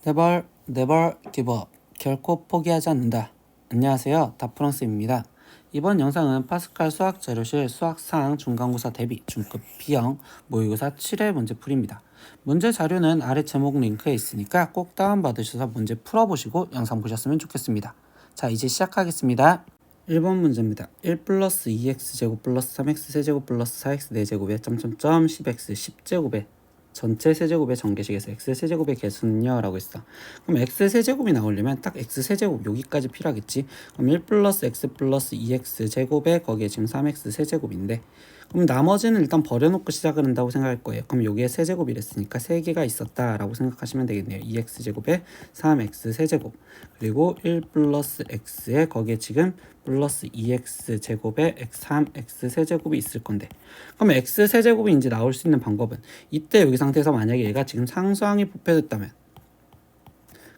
Never, never give up. 결코 포기하지 않는다. 안녕하세요. 다프랑스입니다. 이번 영상은 파스칼 수학자료실 수학4학 중간고사 대비 중급 B형 모의고사 7회 문제풀이입니다. 문제 자료는 아래 제목 링크에 있으니까 꼭 다운받으셔서 문제 풀어보시고 영상 보셨으면 좋겠습니다. 자, 이제 시작하겠습니다. 1번 문제입니다. 1 플러스 2x제곱 플러스 3x 세제곱 플러스 4x 4제곱에 점점점 10x 10제곱에 전체 세제곱의 전개식에서 x 세제곱의 개수는요? 라고 했어. 그럼 x 세제곱이 나오려면 딱 x 세제곱 여기까지 필요하겠지. 그럼 1 플러스 x 플러스 2x 제곱에 거기에 지금 3x 세제곱인데 그럼 나머지는 일단 버려놓고 시작을 한다고 생각할 거예요. 그럼 여기에 세제곱이랬으니까 3개가 있었다라고 생각하시면 되겠네요. 2x 제곱에 3x 세제곱 그리고 1 플러스 x에 거기에 지금 플러스 2x 제곱에 3x 세제곱이 있을 건데 그럼 x 세제곱이 이제 나올 수 있는 방법은 이때 여기 상태에서 만약에 얘가 지금 상수항이 부패됐다면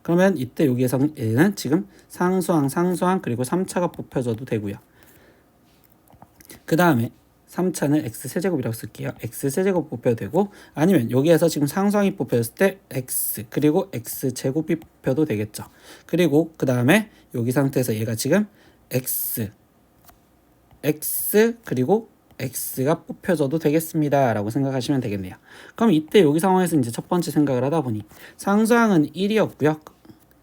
그러면 이때 여기에서 얘는 지금 상수항 그리고 3차가 뽑혀져도 되고요. 그 다음에 3차는 x세제곱이라고 쓸게요. x세제곱 뽑혀도 되고 아니면 여기에서 지금 상수항이 뽑혀졌을 때 x 그리고 x제곱이 뽑혀도 되겠죠. 그리고 그 다음에 여기 상태에서 얘가 지금 x 그리고 x가 뽑혀져도 되겠습니다 라고 생각하시면 되겠네요. 그럼 이때 여기 상황에서 이제 첫 번째 생각을 하다 보니 상수항은 1이었고요.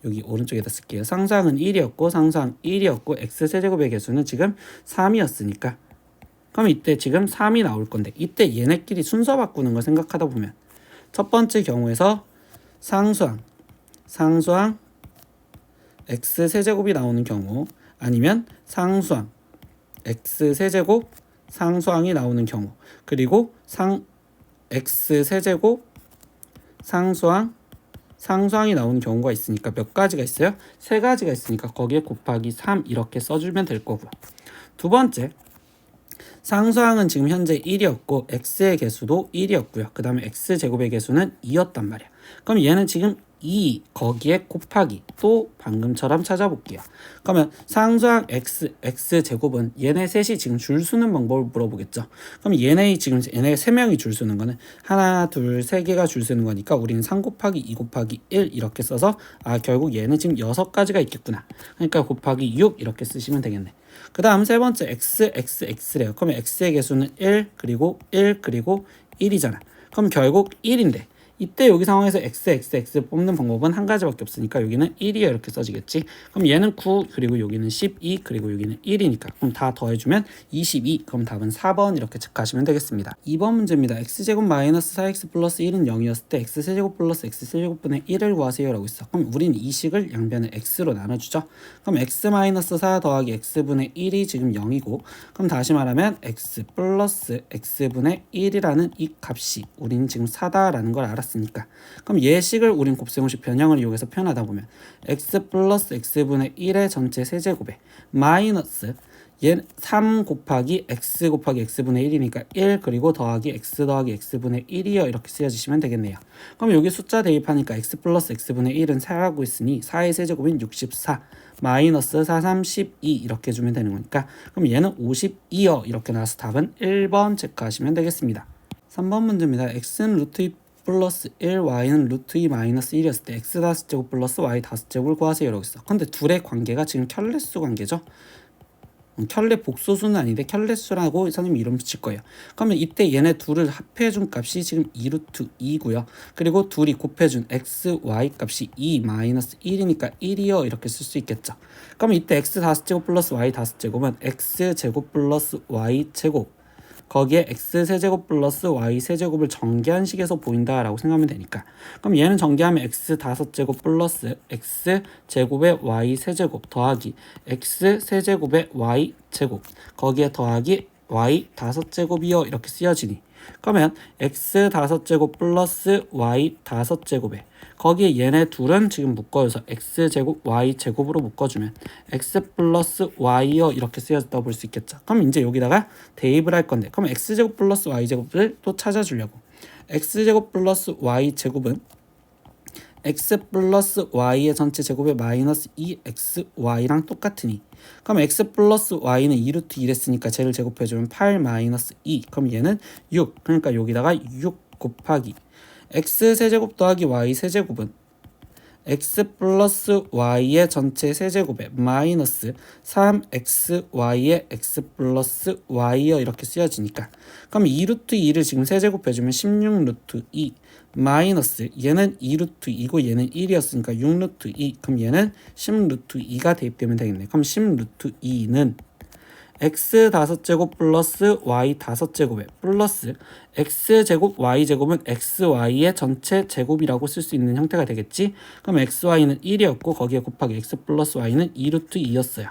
여기 오른쪽에다 쓸게요. 상수항은 1이었고 상수항 1이었고 x세제곱의 개수는 지금 3이었으니까 그럼 이때 지금 3이 나올 건데 이때 얘네끼리 순서 바꾸는 걸 생각하다 보면 첫 번째 경우에서 상수항 x세제곱이 나오는 경우 아니면 상수항 x세제곱 상수항이 나오는 경우 그리고 x세제곱 상수항이 나오는 경우가 있으니까 몇 가지가 있어요? 세 가지가 있으니까 거기에 곱하기 3 이렇게 써주면 될 거고요. 두 번째 상수항은 지금 현재 1이었고 x의 개수도 1이었고요. 그 다음에 x제곱의 개수는 2였단 말이야. 그럼 얘는 지금 2 거기에 곱하기 또 방금처럼 찾아볼게요. 그러면 상수항 x제곱은 얘네 셋이 지금 줄 서는 방법을 물어보겠죠. 그럼 얘네 3명이 줄 서는 거는 하나 둘 세 개가 줄 서는 거니까 우리는 3 곱하기 2 곱하기 1 이렇게 써서 결국 얘는 지금 6가지가 있겠구나. 그러니까 곱하기 6 이렇게 쓰시면 되겠네. 그 다음 세 번째 x래요. 그러면 x의 개수는 1 그리고 1이잖아. 그럼 결국 1인데 이때 여기 상황에서 x 뽑는 방법은 한 가지밖에 없으니까 여기는 1이야 이렇게 써지겠지. 그럼 얘는 9 그리고 여기는 12 그리고 여기는 1이니까 그럼 다 더해주면 22. 그럼 답은 4번 이렇게 체크하시면 되겠습니다. 2번 문제입니다. x제곱 마이너스 4x 플러스 1은 0이었을 때 x세제곱 플러스 x세제곱분의 1을 구하세요 라고 있어. 그럼 우린 이 식을 양변을 x로 나눠주죠. 그럼 x 마이너스 4 더하기 x분의 1이 지금 0이고 그럼 다시 말하면 x 플러스 x분의 1이라는 이 값이 우리는 지금 4다라는 걸 알았습니다. 그럼 예식을 우린 곱셈공식 변형을 이용해서 표현하다 보면 x 플러스 x분의 1의 전체 세제곱에 마이너스 3 곱하기 x분의 1이니까 1 그리고 더하기 x분의 1이요 이렇게 쓰여주시면 되겠네요. 그럼 여기 숫자 대입하니까 x 플러스 x분의 1은 4라고 있으니 4의 세제곱인 64 마이너스 4, 3, 12 이렇게 주면 되는 거니까 그럼 얘는 52요 이렇게 나와서 답은 1번 체크하시면 되겠습니다. 3번 문제입니다. x는 루트 2 플러스 1, y는 루트 2 마이너스 1이었을 때 x 다섯 제곱 플러스 y 다섯 제곱을 구하세요 라고 있어. 근데 둘의 관계가 지금 켤레수 관계죠. 켤레 복소수는 아닌데 켤레수라고 선생님이 이름 붙일 거예요. 그러면 이때 얘네 둘을 합해준 값이 지금 2루트 2고요. 그리고 둘이 곱해준 x, y 값이 2 마이너스 1이니까 1이요 이렇게 쓸 수 있겠죠. 그러면 이때 x 다섯 제곱 플러스 y 다섯 제곱은 x 제곱 플러스 y 제곱 거기에 x 세제곱 플러스 y 세제곱을 전개한 식에서 보인다라고 생각하면 되니까 그럼 얘는 전개하면 x 다섯 제곱 플러스 x 제곱의 y 세제곱 더하기 x 세제곱의 y 제곱 거기에 더하기 y 다섯 제곱이요 이렇게 쓰여지니 그러면 x 다섯 제곱 플러스 y 다섯 제곱에 거기에 얘네 둘은 지금 묶어줘서 x제곱 y제곱으로 묶어주면 x 플러스 y요 이렇게 쓰여졌다고 볼 수 있겠죠. 그럼 이제 여기다가 대입을 할 건데 그럼 x제곱 플러스 y제곱을 또 찾아주려고 x제곱 플러스 y제곱은 x 플러스 y의 전체 제곱에 마이너스 2xy랑 똑같으니 그럼 x 플러스 y는 2루트 2랬으니까 쟤를 제곱해주면 8 마이너스 2 그럼 얘는 6 그러니까 여기다가 6 곱하기 x 세제곱 더하기 y 세제곱은 x 플러스 y의 전체 세제곱에 마이너스 3xy의 x 플러스 y여 이렇게 쓰여지니까 그럼 2루트 2를 지금 세제곱해주면 16루트 2 마이너스 얘는 2루트 2고 얘는 1이었으니까 6루트 2 그럼 얘는 10루트 2가 대입되면 되겠네. 그럼 10루트 2는 x 5제곱 플러스 y 5제곱에 플러스 x제곱 y제곱은 xy의 전체 제곱이라고 쓸 수 있는 형태가 되겠지. 그럼 xy는 1이었고 거기에 곱하기 x 플러스 y는 2루트 2였어요.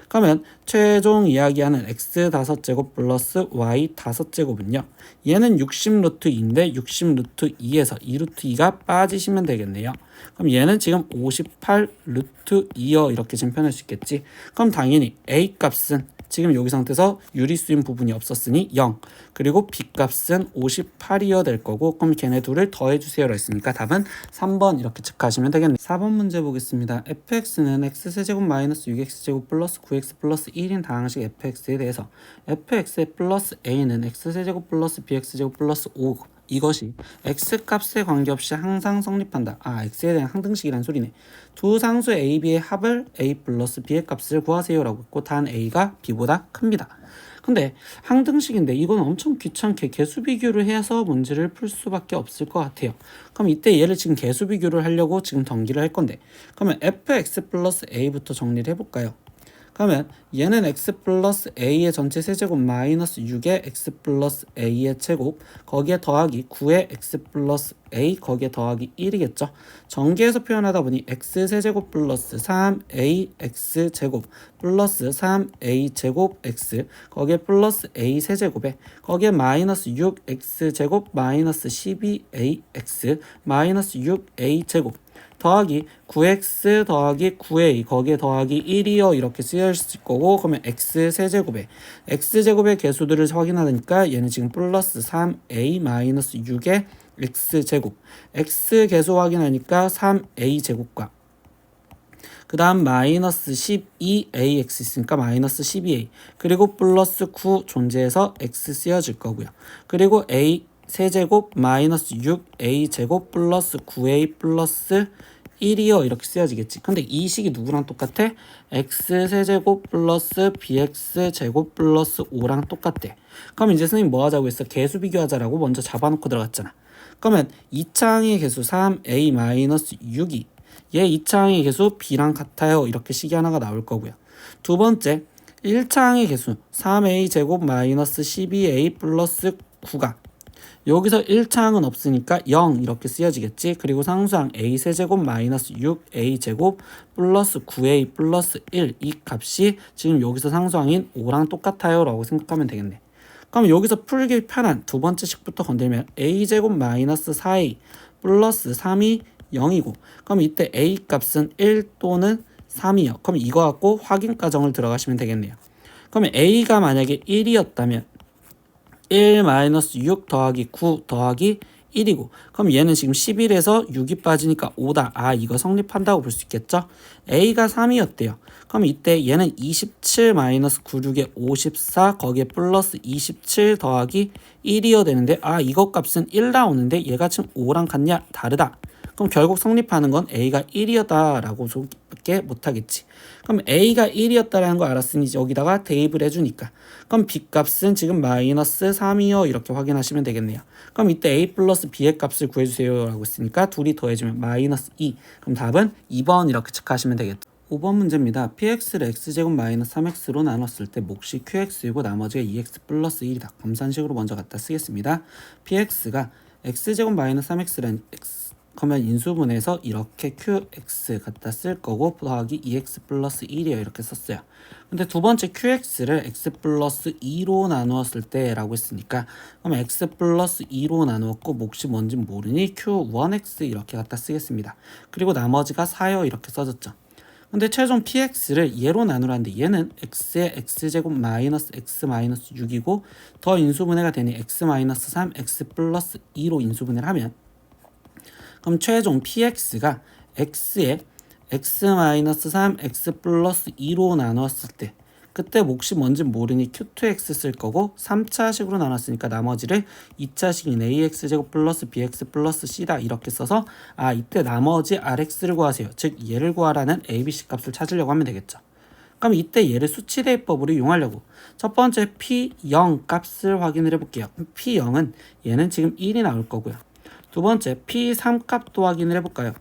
그러면 최종 이야기하는 x 5제곱 플러스 y 5제곱은요. 얘는 60루트 2인데 60루트 2에서 2루트 2가 빠지시면 되겠네요. 그럼 얘는 지금 58루트 2여 이렇게 지금 표현할 수 있겠지. 그럼 당연히 a 값은 지금 여기 상태에서 유리수인 부분이 없었으니 0 그리고 b 값은 58이어 될 거고 그럼 걔네 둘을 더해주세요라 했으니까 답은 3번 이렇게 체크하시면 되겠네요. 4번 문제 보겠습니다. fx는 x세제곱 마이너스 6x제곱 플러스 9x 플러스 1인 다항식 fx에 대해서 fx의 플러스 a는 x세제곱 플러스 bx제곱 플러스 5 이것이 x값에 관계없이 항상 성립한다. x에 대한 항등식이란 소리네. 두 상수 a, b의 합을 a 플러스 b의 값을 구하세요라고 했고 단 a가 b보다 큽니다. 근데 항등식인데 이건 엄청 귀찮게 개수 비교를 해서 문제를 풀 수밖에 없을 것 같아요. 그럼 이때 얘를 지금 개수 비교를 하려고 지금 전기를 할 건데 그러면 fx 플러스 a부터 정리를 해볼까요? 그러면 얘는 x 플러스 a의 전체 세제곱 마이너스 6의 x 플러스 a의 제곱 거기에 더하기 9의 x 플러스 a 거기에 더하기 1이겠죠. 전개해서 표현하다 보니 x 세제곱 플러스 3a x 제곱 플러스 3a 제곱 x 거기에 플러스 a 세제곱에 거기에 마이너스 6x 제곱 마이너스 12a x 마이너스 6a 제곱 더하기 9x 더하기 9a 거기에 더하기 1이요 이렇게 쓰여질 거고 그러면 x 세제곱에 x제곱의 개수들을 확인하니까 얘는 지금 플러스 3a 마이너스 6의 x제곱 x 개수 확인하니까 3a 제곱과 그 다음 마이너스 12ax 있으니까 마이너스 12a 그리고 플러스 9 존재해서 x 쓰여질 거고요. 그리고 a 세제곱 마이너스 6a 제곱 플러스 9a 플러스 1이요 이렇게 쓰여지겠지. 근데 이 식이 누구랑 똑같아? x 세제곱 플러스 bx 제곱 플러스 5랑 똑같대. 그럼 이제 선생님 뭐 하자고 했어? 개수 비교하자라고 먼저 잡아놓고 들어갔잖아. 그러면 2차항의 개수 3a 마이너스 6이 얘 2차항의 개수 b랑 같아요 이렇게 식이 하나가 나올 거고요. 두 번째 1차항의 개수 3a 제곱 마이너스 12a 플러스 9가 여기서 1차항은 없으니까 0 이렇게 쓰여지겠지. 그리고 상수항 a 세제곱 마이너스 6a 제곱 플러스 9a 플러스 1 이 값이 지금 여기서 상수항인 5랑 똑같아요 라고 생각하면 되겠네. 그럼 여기서 풀기 편한 두 번째 식부터 건들면 a 제곱 마이너스 4a 플러스 3이 0이고 그럼 이때 a 값은 1 또는 3이요. 그럼 이거 갖고 확인 과정을 들어가시면 되겠네요. 그러면 a가 만약에 1이었다면 1-6 더하기 9 더하기 1이고 그럼 얘는 지금 11에서 6이 빠지니까 5다. 이거 성립한다고 볼 수 있겠죠? a가 3이었대요. 그럼 이때 얘는 27-96에 54 거기에 플러스 27 더하기 1이어야 되는데 이거 값은 1 나오는데 얘가 지금 5랑 같냐? 다르다. 그럼 결국 성립하는 건 a가 1이었다라고 밖에 못하겠지. 그럼 a가 1이었다라는 거 알았으니 여기다가 대입을 해주니까 그럼 b 값은 지금 마이너스 3이요 이렇게 확인하시면 되겠네요. 그럼 이때 a 플러스 b의 값을 구해주세요 라고 했으니까 둘이 더해주면 마이너스 2 그럼 답은 2번 이렇게 체크하시면 되겠죠. 5번 문제입니다. px를 x제곱 마이너스 3x로 나눴을 때 몫이 qx이고 나머지가 2x 플러스 1이다. 검산식으로 먼저 갖다 쓰겠습니다. px가 x제곱 마이너스 3x라는 그러면 인수분해서 이렇게 qx 갖다 쓸 거고 더하기 2x 플러스 1이요 이렇게 썼어요. 근데 두 번째 qx를 x 플러스 2로 나누었을 때 라고 했으니까 그러면 x 플러스 2로 나누었고 몫이 뭔지 모르니 q1x 이렇게 갖다 쓰겠습니다. 그리고 나머지가 4요 이렇게 써졌죠. 근데 최종 px를 얘로 나누라는데 얘는 x의 x제곱 마이너스 x 마이너스 6이고 더 인수분해가 되니 x 마이너스 3 x 플러스 2로 인수분해를 하면 그럼 최종 px가 x에 x-3 x 플러스 2로 나누었을 때 그때 몫이 뭔지 모르니 q2x 쓸 거고 3차식으로 나눴으니까 나머지를 2차식인 ax제곱 플러스 bx 플러스 c다 이렇게 써서 이때 나머지 rx를 구하세요. 즉 얘를 구하라는 abc 값을 찾으려고 하면 되겠죠. 그럼 이때 얘를 수치 대입법으로 이용하려고 첫 번째 P0 값을 확인을 해볼게요. P0은 얘는 지금 1이 나올 거고요. 두 번째 P3 값도 확인을 해볼까요?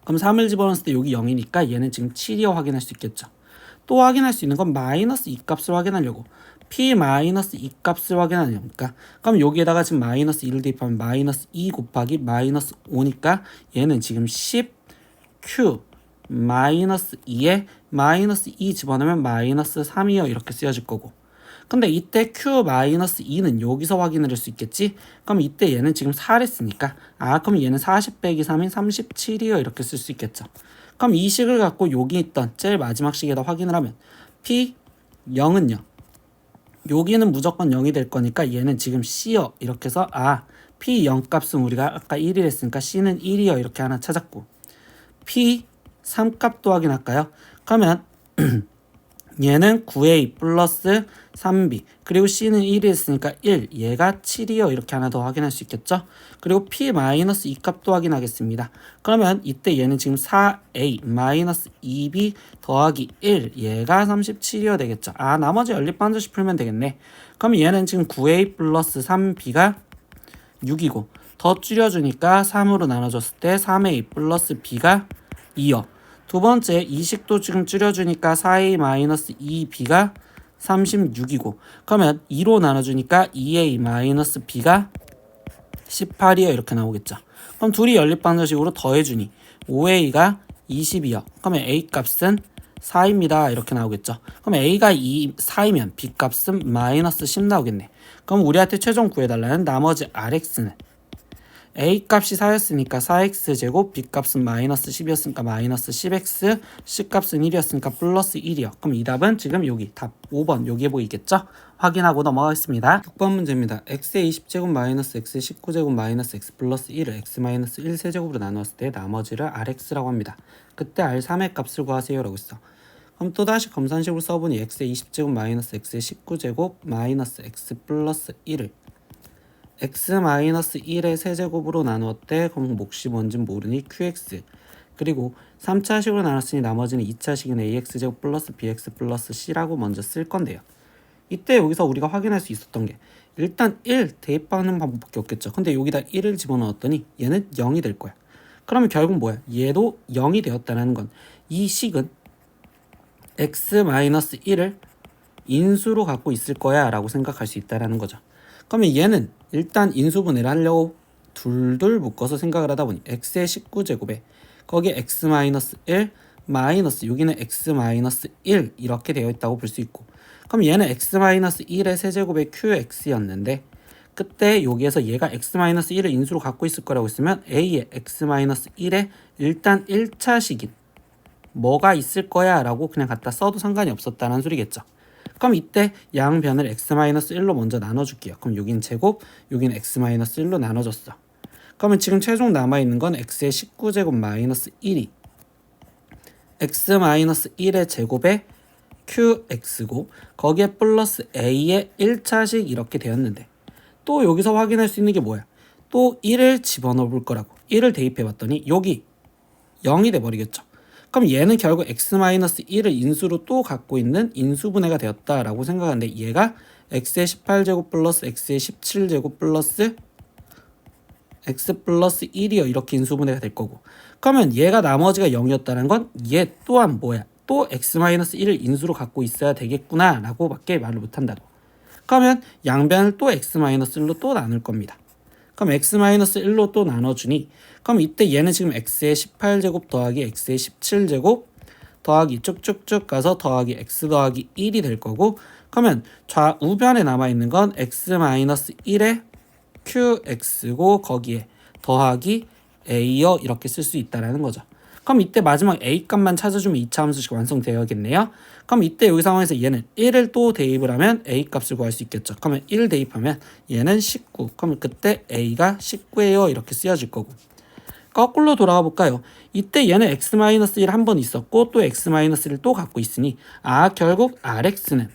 그럼 3을 집어넣었을 때 여기 0이니까 얘는 지금 7이어 확인할 수 있겠죠. 또 확인할 수 있는 건 마이너스 2 값을 확인하려고 P 마이너스 2 값을 확인하려니까 그럼 여기에다가 지금 마이너스 1을 대입하면 마이너스 2 곱하기 마이너스 5니까 얘는 지금 10Q 마이너스 2에 마이너스 2 집어넣으면 마이너스 3이요 이렇게 쓰여질 거고 근데 이때 Q 마이너스 2는 여기서 확인을 할 수 있겠지? 그럼 이때 얘는 지금 4를 했으니까 그럼 얘는 40 빼기 3인 37이요 이렇게 쓸 수 있겠죠. 그럼 이 식을 갖고 여기 있던 제일 마지막 식에다 확인을 하면 P0은요 여기는 무조건 0이 될 거니까 얘는 지금 C요 이렇게 해서 P0 값은 우리가 아까 1이 했으니까 C는 1이요 이렇게 하나 찾았고 P3 값도 확인할까요? 그러면 얘는 9a 플러스 3b 그리고 c는 1이 했으니까 1 얘가 7이요 이렇게 하나 더 확인할 수 있겠죠. 그리고 p 마이너스 2 값도 확인하겠습니다. 그러면 이때 얘는 지금 4a 마이너스 2b 더하기 1 얘가 37이요 되겠죠. 나머지 연립반드시 풀면 되겠네. 그럼 얘는 지금 9a 플러스 3b가 6이고 더 줄여주니까 3으로 나눠줬을 때 3a 플러스 b가 2요. 두 번째 이식도 지금 줄여주니까 4a-2b가 36이고 그러면 2로 나눠주니까 2a-b가 18이요 이렇게 나오겠죠. 그럼 둘이 연립방정식으로 더해주니 5a가 20이요. 그러면 a 값은 4입니다 이렇게 나오겠죠. 그럼 a가 4이면 b 값은 마이너스 10 나오겠네. 그럼 우리한테 최종 구해달라는 나머지 rx는 a 값이 4였으니까 4x 제곱 b 값은 마이너스 10이었으니까 마이너스 10x c 값은 1이었으니까 플러스 1이요. 그럼 이 답은 지금 여기 답 5번 여기에 보이겠죠? 확인하고 넘어가겠습니다. 6번 문제입니다. x의 20제곱 마이너스 x의 19제곱 마이너스 x 플러스 1을 x 마이너스 1 세제곱으로 나누었을 때 나머지를 rx라고 합니다. 그때 r3의 값을 구하세요 라고 했어. 그럼 또다시 검산식으로 써보니 x의 20제곱 마이너스 x의 19제곱 마이너스 x 플러스 1을 x-1의 세제곱으로 나누었대. 그럼 몫이 뭔지 모르니 qx 그리고 3차식으로 나눴으니 나머지는 2차식인 ax제곱 플러스 bx 플러스 c라고 먼저 쓸 건데요. 이때 여기서 우리가 확인할 수 있었던 게 일단 1 대입하는 방법밖에 없겠죠. 근데 여기다 1을 집어넣었더니 얘는 0이 될 거야. 그러면 결국 뭐야? 얘도 0이 되었다는 건 이 식은 x-1을 인수로 갖고 있을 거야 라고 생각할 수 있다는 거죠. 그러면 얘는 일단 인수분해를 하려고 둘둘 묶어서 생각을 하다 보니 x의 19제곱에 거기에 x-1 마이너스 여기는 x-1 이렇게 되어 있다고 볼 수 있고 그럼 얘는 x-1의 세제곱의 qx였는데 그때 여기에서 얘가 x-1을 인수로 갖고 있을 거라고 했으면 a의 x-1에 일단 1차식인 뭐가 있을 거야 라고 그냥 갖다 써도 상관이 없었다는 소리겠죠. 그럼 이때 양변을 x-1로 먼저 나눠줄게요. 그럼 여긴 제곱, 여긴 x-1로 나눠줬어. 그러면 지금 최종 남아있는 건 x의 19제곱 마이너스 1이 x-1의 제곱에 qx고 거기에 플러스 a의 1차식 이렇게 되었는데 또 여기서 확인할 수 있는 게 뭐야? 또 1을 집어넣어 볼 거라고 1을 대입해 봤더니 여기 0이 돼버리겠죠. 그럼 얘는 결국 x-1을 인수로 또 갖고 있는 인수분해가 되었다라고 생각하는데 얘가 x의 18제곱 플러스 x의 17제곱 플러스 x 플러스 1이요 이렇게 인수분해가 될 거고 그러면 얘가 나머지가 0이었다는 건 얘 또한 뭐야? 또 x-1을 인수로 갖고 있어야 되겠구나 라고 밖에 말을 못한다고. 그러면 양변을 또 x-1로 또 나눌 겁니다. 그럼 x-1로 또 나눠주니 그럼 이때 얘는 지금 x의 18제곱 더하기 x의 17제곱 더하기 쭉쭉쭉 가서 더하기 x 더하기 1이 될 거고 그러면 좌우변에 남아있는 건 x-1의 qx고 거기에 더하기 a요 이렇게 쓸 수 있다는 거죠. 그럼 이때 마지막 a 값만 찾아주면 2차 함수식 완성되어야겠네요. 그럼 이때 여기 상황에서 얘는 1을 또 대입을 하면 a 값을 구할 수 있겠죠. 그러면 1 대입하면 얘는 19. 그러면 그때 a가 19예요 이렇게 쓰여질 거고 거꾸로 돌아가 볼까요? 이때 얘는 x-1 한 번 있었고 또 x-1을 또 갖고 있으니 결국 rx는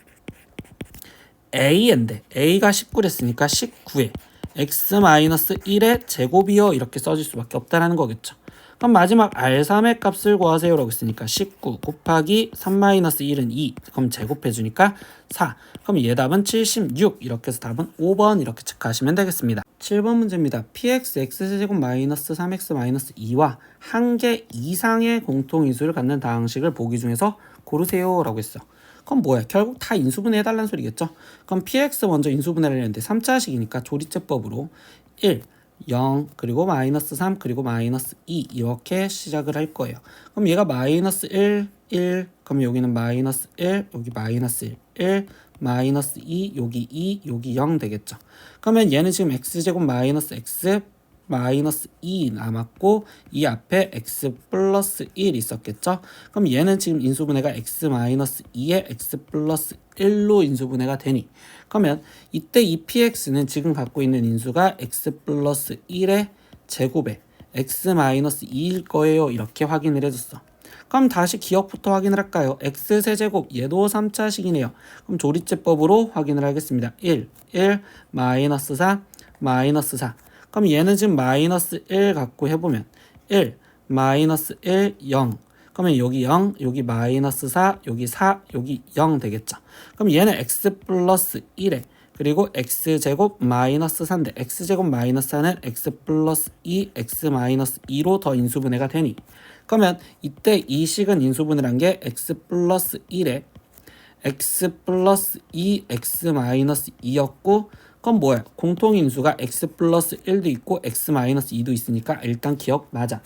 a인데 a가 19랬으니까 19에 x-1의 제곱이요 이렇게 써질 수밖에 없다는 거겠죠. 그럼 마지막 R3의 값을 구하세요라고 했으니까 19 곱하기 3-1은 2. 그럼 제곱해주니까 4. 그럼 얘 답은 76. 이렇게 해서 답은 5번 이렇게 체크하시면 되겠습니다. 7번 문제입니다. px x제곱 마이너스 3x 마이너스 2와 한 개 이상의 공통인수를 갖는 다항식을 보기 중에서 고르세요 라고 했어. 그럼 뭐야? 결국 다 인수분해 해달라는 소리겠죠? 그럼 px 먼저 인수분해를 했는데 3차식이니까 조리제법으로 1 0 그리고 마이너스 3 그리고 마이너스 2 이렇게 시작을 할 거예요. 그럼 얘가 마이너스 1 1 그럼 여기는 마이너스 1 여기 마이너스 1 1 마이너스 2 여기 2 여기 0 되겠죠. 그러면 얘는 지금 x제곱 마이너스 x 마이너스 2 남았고 이 앞에 x 플러스 1 있었겠죠. 그럼 얘는 지금 인수분해가 x 마이너스 2에 x 플러스 1로 인수분해가 되니 그러면 이때 이 px는 지금 갖고 있는 인수가 x 플러스 1의 제곱에 x 마이너스 2일 거예요. 이렇게 확인을 해줬어. 그럼 다시 기억부터 확인을 할까요? x 세제곱 얘도 3차식이네요. 그럼 조리제법으로 확인을 하겠습니다. 1 마이너스 4 마이너스 4 그럼 얘는 지금 마이너스 1 갖고 해보면 1 마이너스 1 0 그러면 여기 0 여기 마이너스 4 여기 4 여기 0 되겠죠. 그럼 얘는 x 플러스 1에 그리고 x제곱 마이너스 4인데 x제곱 마이너스 4는 x 플러스 2 x 마이너스 2로 더 인수분해가 되니 그러면 이때 이 식은 인수분해란 게 x 플러스 1에 x 플러스 2 x 마이너스 2였고 그럼 뭐야? 공통인수가 x 플러스 1도 있고 x 마이너스 2도 있으니까 일단 기억 맞아.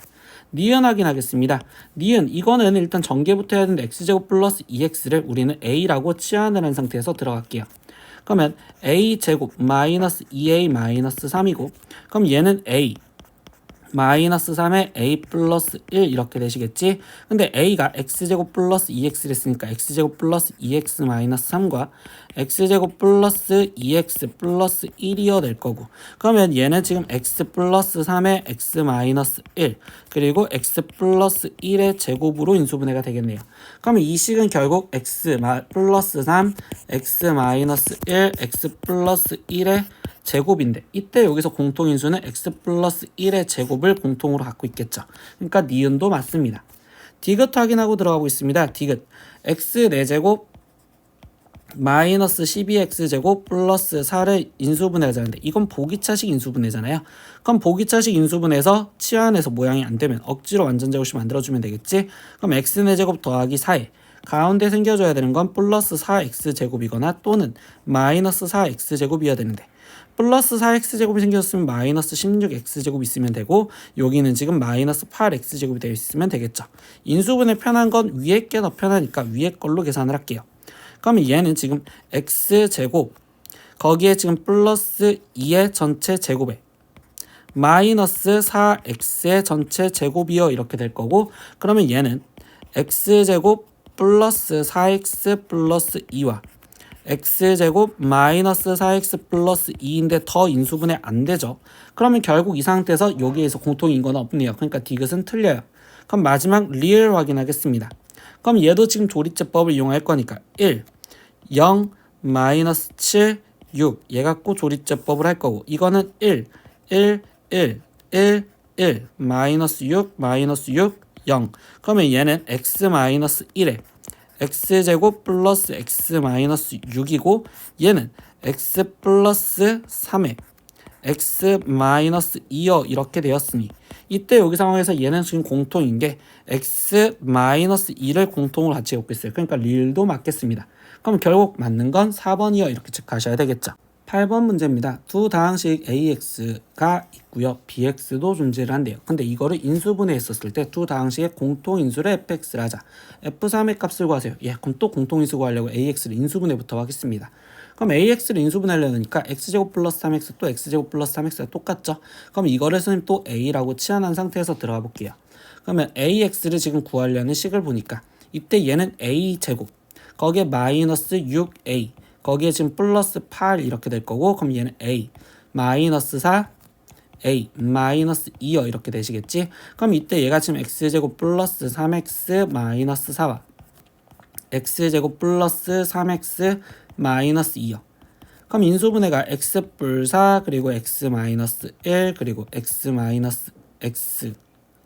니은 확인하겠습니다. 니은 이거는 일단 전개부터 해야 되는데 x제곱 플러스 2x를 우리는 a라고 치환을 한 상태에서 들어갈게요. 그러면 a제곱 마이너스 2a 마이너스 3이고 그럼 얘는 a 마이너스 3에 a 플러스 1 이렇게 되시겠지. 근데 a가 x제곱 플러스 2x를 했으니까 x제곱 플러스 2x 마이너스 3과 x제곱 플러스 2x 플러스 1이어 될 거고 그러면 얘는 지금 x 플러스 3에 x 마이너스 1 그리고 x 플러스 1의 제곱으로 인수분해가 되겠네요. 그러면 이 식은 결국 x 플러스 3 x 마이너스 1 x 플러스 1의 제곱인데 이때 여기서 공통인수는 x 플러스 1의 제곱을 공통으로 갖고 있겠죠. 그러니까 니은도 맞습니다. 디귿 확인하고 들어가고 있습니다. 디귿 x 4제곱 마이너스 12x제곱 플러스 4를 인수분해하자는데 이건 보기차식 인수분해잖아요. 그럼 보기차식 인수분해에서 치환해서 모양이 안 되면 억지로 완전제곱식 만들어주면 되겠지. 그럼 x 4제곱 더하기 4에 가운데 생겨줘야 되는 건 플러스 4x제곱이거나 또는 마이너스 4x제곱이어야 되는데 플러스 4x제곱이 생겼으면 마이너스 16x제곱이 있으면 되고 여기는 지금 마이너스 8x제곱이 되어 있으면 되겠죠. 인수분해 편한 건 위에 게 더 편하니까 위에 걸로 계산을 할게요. 그러면 얘는 지금 x제곱 거기에 지금 플러스 2의 전체 제곱에 마이너스 4x의 전체 제곱이요 이렇게 될 거고 그러면 얘는 x제곱 플러스 4x 플러스 2와 x제곱 마이너스 4x 플러스 2인데 더 인수분해 안 되죠. 그러면 결국 이 상태에서 여기에서 공통인 건 없네요. 그러니까 디귿은 틀려요. 그럼 마지막 리을 확인하겠습니다. 그럼 얘도 지금 조리제법을 이용할 거니까 1, 0, 마이너스 7, 6 얘 갖고 조리제법을 할 거고 이거는 1, 1, 1, 1, 1 마이너스 6, 마이너스 6, 0 그러면 얘는 x 마이너스 1에 x제곱 플러스 x 마이너스 6이고 얘는 x 플러스 3에 x 마이너스 2여 이렇게 되었으니 이때 여기 상황에서 얘는 지금 공통인 게 x 마이너스 2를 공통으로 같이 갖고 있어요. 그러니까 릴도 맞겠습니다. 그럼 결국 맞는 건 4번이요 이렇게 체크하셔야 되겠죠. 8번 문제입니다. 두 다항식 AX가 있고요. BX도 존재를 한대요. 근데 이거를 인수분해 했었을 때 두 다항식의 공통인수를 fx를 하자. f3의 값을 구하세요. 예, 그럼 또 공통인수 구하려고 AX를 인수분해부터 하겠습니다. 그럼 AX를 인수분해하려니까 x제곱 플러스 3x 또 x제곱 플러스 3x가 똑같죠? 그럼 이거를 선생님 또 A라고 치환한 상태에서 들어가 볼게요. 그러면 AX를 지금 구하려는 식을 보니까 이때 얘는 A제곱 거기에 마이너스 6A 거기에 지금 플러스 8 이렇게 될 거고 그럼 얘는 A 마이너스 4 a 마이너스 2여 이렇게 되시겠지? 그럼 이때 얘가 지금 x제곱 플러스 3x 마이너스 4와 x제곱 플러스 3x 마이너스 2여. 그럼 인수분해가 x 뿔 4 그리고 x 마이너스 1 그리고 x 마이너스 x.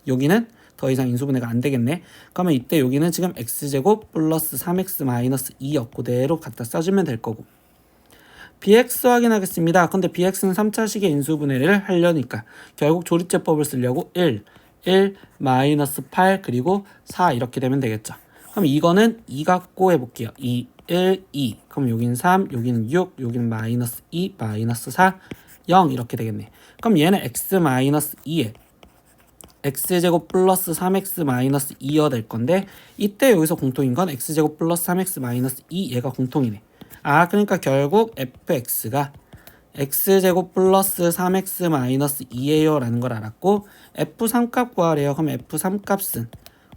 여기는 더 이상 인수분해가 안 되겠네. 그러면 이때 여기는 지금 x제곱 플러스 3x 마이너스 2여 그대로 갖다 써주면 될 거고. bx 확인하겠습니다. 근데 bx는 3차식의 인수분해를 하려니까 결국 조립제법을 쓰려고 1 마이너스 8 그리고 4 이렇게 되면 되겠죠. 그럼 이거는 2 갖고 해볼게요. 2 2 그럼 여기는 3 여기는 6 여기는 마이너스 2 마이너스 4 0 이렇게 되겠네. 그럼 얘는 x 마이너스 2에 x제곱 플러스 3x 마이너스 2여 될 건데 이때 여기서 공통인 건 x제곱 플러스 3x 마이너스 2 얘가 공통이네. 그러니까 결국 fx가 x제곱 플러스 3x 마이너스 2예요 라는 걸 알았고 f3 값 구하래요. 그럼 f3 값은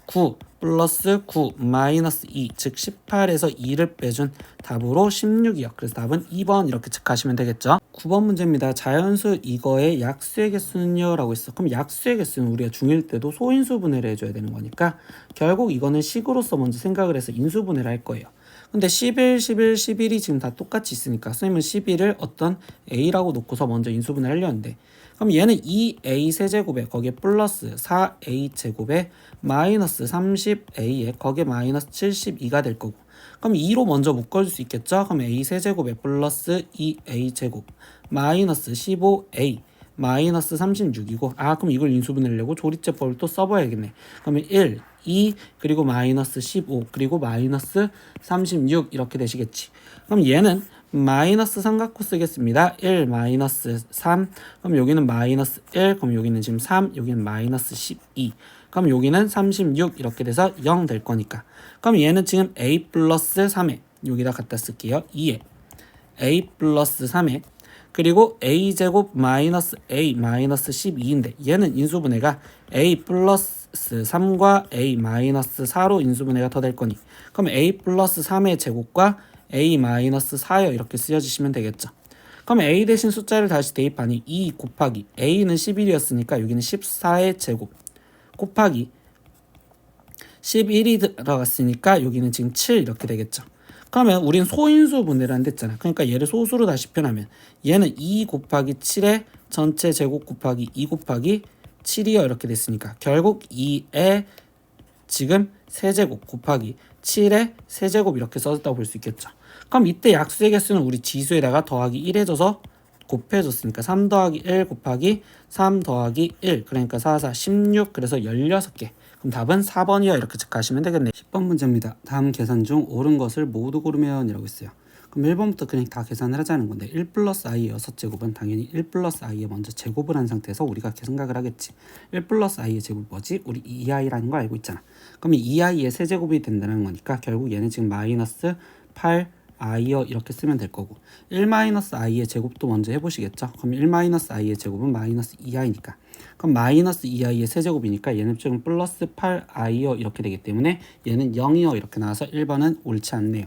9 플러스 9 마이너스 2 즉 18에서 2를 빼준 답으로 16이요. 그래서 답은 2번 이렇게 체크하시면 되겠죠. 9번 문제입니다. 자연수 이거의 약수의 개수는요 라고 했어. 그럼 약수의 개수는 우리가 중1 때도 소인수 분해를 해줘야 되는 거니까 결국 이거는 식으로서 먼저 생각을 해서 인수 분해를 할 거예요. 근데 11, 11이 지금 다 똑같이 있으니까 선생님은 11을 어떤 a라고 놓고서 먼저 인수분해를 하려는데 그럼 얘는 2a 세제곱에 거기에 플러스 4a 제곱에 마이너스 30a에 거기에 마이너스 72가 될 거고 그럼 2로 먼저 묶어줄 수 있겠죠? 그럼 a 세제곱에 플러스 2a 제곱 마이너스 15a 마이너스 36이고 그럼 이걸 인수분해하려고 조립제법을 또 써봐야겠네. 그러면 1, 2 그리고 마이너스 15 그리고 마이너스 36 이렇게 되시겠지. 그럼 얘는 마이너스 3 갖고 쓰겠습니다. 1 마이너스 3 그럼 여기는 마이너스 1 그럼 여기는 지금 3 여기는 마이너스 12 그럼 여기는 36 이렇게 돼서 0 될 거니까 그럼 얘는 지금 a 플러스 3에 여기다 갖다 쓸게요. 2에 a 플러스 3에 그리고 a제곱 마이너스 a 마이너스 12인데 얘는 인수분해가 a 플러스 3과 a 마이너스 4로 인수분해가 더 될 거니 그럼 a 플러스 3의 제곱과 a 마이너스 4여 이렇게 쓰여주시면 되겠죠. 그럼 a 대신 숫자를 다시 대입하니 2 곱하기 a는 11이었으니까 여기는 14의 제곱 곱하기 11이 들어갔으니까 여기는 지금 7 이렇게 되겠죠. 그러면 우린 소인수 분해를 한다 했잖아. 그러니까 얘를 소수로 다시 표현하면 얘는 2 곱하기 7의 전체 제곱 곱하기 2 곱하기 7이요 이렇게 됐으니까 결국 2의 지금 세제곱 곱하기 7의 세제곱 이렇게 써졌다고 볼 수 있겠죠. 그럼 이때 약수의 개수는 우리 지수에다가 더하기 1 해줘서 곱해줬으니까 3 더하기 1 곱하기 3 더하기 1 그러니까 4, 4, 16 그래서 16개. 그럼 답은 4번이요 이렇게 체크하시면 되겠네요. 10번 문제입니다. 다음 계산 중 옳은 것을 모두 고르면 이라고 있어요. 그럼 1번부터 그냥 다 계산을 하자는 건데 1 플러스 i의 6제곱은 당연히 1 플러스 i의 먼저 제곱을 한 상태에서 우리가 이렇게 생각을 하겠지. 1 플러스 i의 제곱이 뭐지? 우리 2i라는 거 알고 있잖아. 그럼 2i의 세제곱이 된다는 거니까 결국 얘는 지금 마이너스 8i여 이렇게 쓰면 될 거고 1 마이너스 i의 제곱도 먼저 해보시겠죠. 그럼 1 마이너스 i의 제곱은 마이너스 2i니까 그럼 마이너스 2i의 세제곱이니까 얘는 지금 플러스 8i여 이렇게 되기 때문에 얘는 0이여 이렇게 나와서 1번은 옳지 않네요.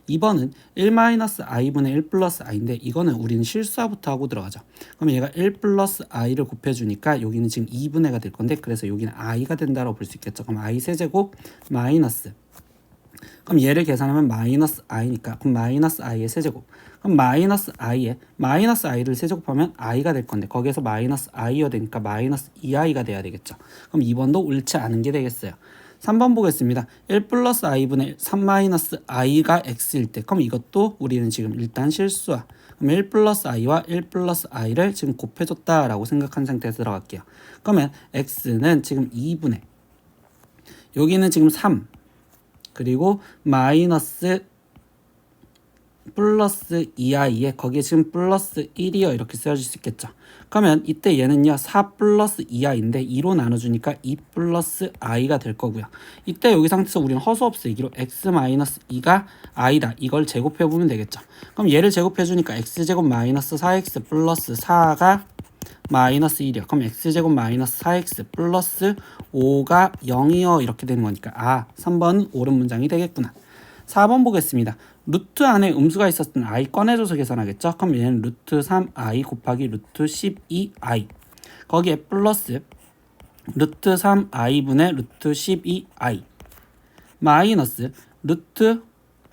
2번은 1 마이너스 i분의 1 플러스 i인데 이거는 우리는 실수화부터 하고 들어가죠. 그럼 얘가 1 플러스 i를 곱해주니까 여기는 지금 2분의가 될 건데 그래서 여기는 i가 된다고 볼 수 있겠죠. 그럼 i 세제곱 마이너스 그럼 얘를 계산하면 마이너스 i니까 그럼 마이너스 i의 세제곱 그럼 마이너스 i를 세제곱하면 i가 될 건데 거기에서 마이너스 i여 되니까 마이너스 2i가 돼야 되겠죠. 그럼 2번도 옳지 않은 게 되겠어요. 3번 보겠습니다. 1 플러스 i분의 3 마이너스 i가 x일 때 그럼 이것도 우리는 지금 일단 실수화 그럼 1 플러스 i와 1 플러스 i를 지금 곱해줬다라고 생각한 상태에서 들어갈게요. 그러면 x는 지금 2분의 여기는 지금 3 그리고 마이너스 플러스 2i에 거기에 지금 플러스 1이요 이렇게 쓰여질 수 있겠죠. 그러면 이때 얘는요 4 플러스 2i인데 2로 나눠주니까 2 플러스 i가 될 거고요. 이때 여기 상태에서 우리는 허수 없애기로 x 마이너스 2가 i다 이걸 제곱해보면 되겠죠. 그럼 얘를 제곱해주니까 x제곱 마이너스 4x 플러스 4가 마이너스 1이요. 그럼 x제곱 마이너스 4x 플러스 5가 0이요 이렇게 되는 거니까 3번은 옳은 문장이 되겠구나. 4번 보겠습니다. 루트 안에 음수가 있었을 때는 i 꺼내줘서 계산하겠죠. 그럼 얘는 루트 3i 곱하기 루트 12i 거기에 플러스 루트 3i분의 루트 12i 마이너스 루트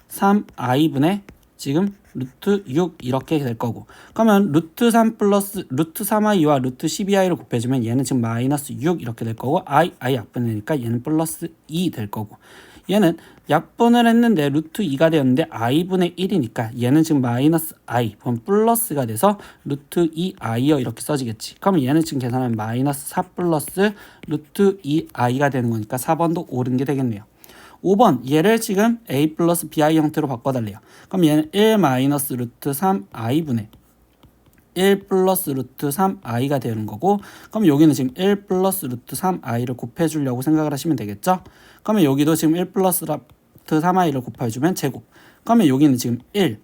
3i분의 지금 루트 6 이렇게 될 거고, 그러면 루트 3 플러스 루트 3i와 루트 12i를 곱해주면 얘는 지금 마이너스 6 이렇게 될 거고, i 약분이니까 얘는 플러스 2 될 거고, 얘는 약분을 했는데 루트 2가 되었는데 i분의 1이니까 얘는 지금 마이너스 i, 그럼 플러스가 돼서 루트 2i요 이렇게 써지겠지. 그러면 얘는 지금 계산하면 마이너스 4 플러스 루트 2i가 되는 거니까 4번도 옳은 게 되겠네요. 5번 얘를 지금 a 플러스 bi 형태로 바꿔달래요. 그럼 얘는 1 마이너스 루트 3i분의 1 플러스 루트 3i가 되는 거고, 그럼 여기는 지금 1 플러스 루트 3i를 곱해주려고 생각을 하시면 되겠죠. 그러면 여기도 지금 1 플러스 루트 3i를 곱해주면 제곱, 그러면 여기는 지금 1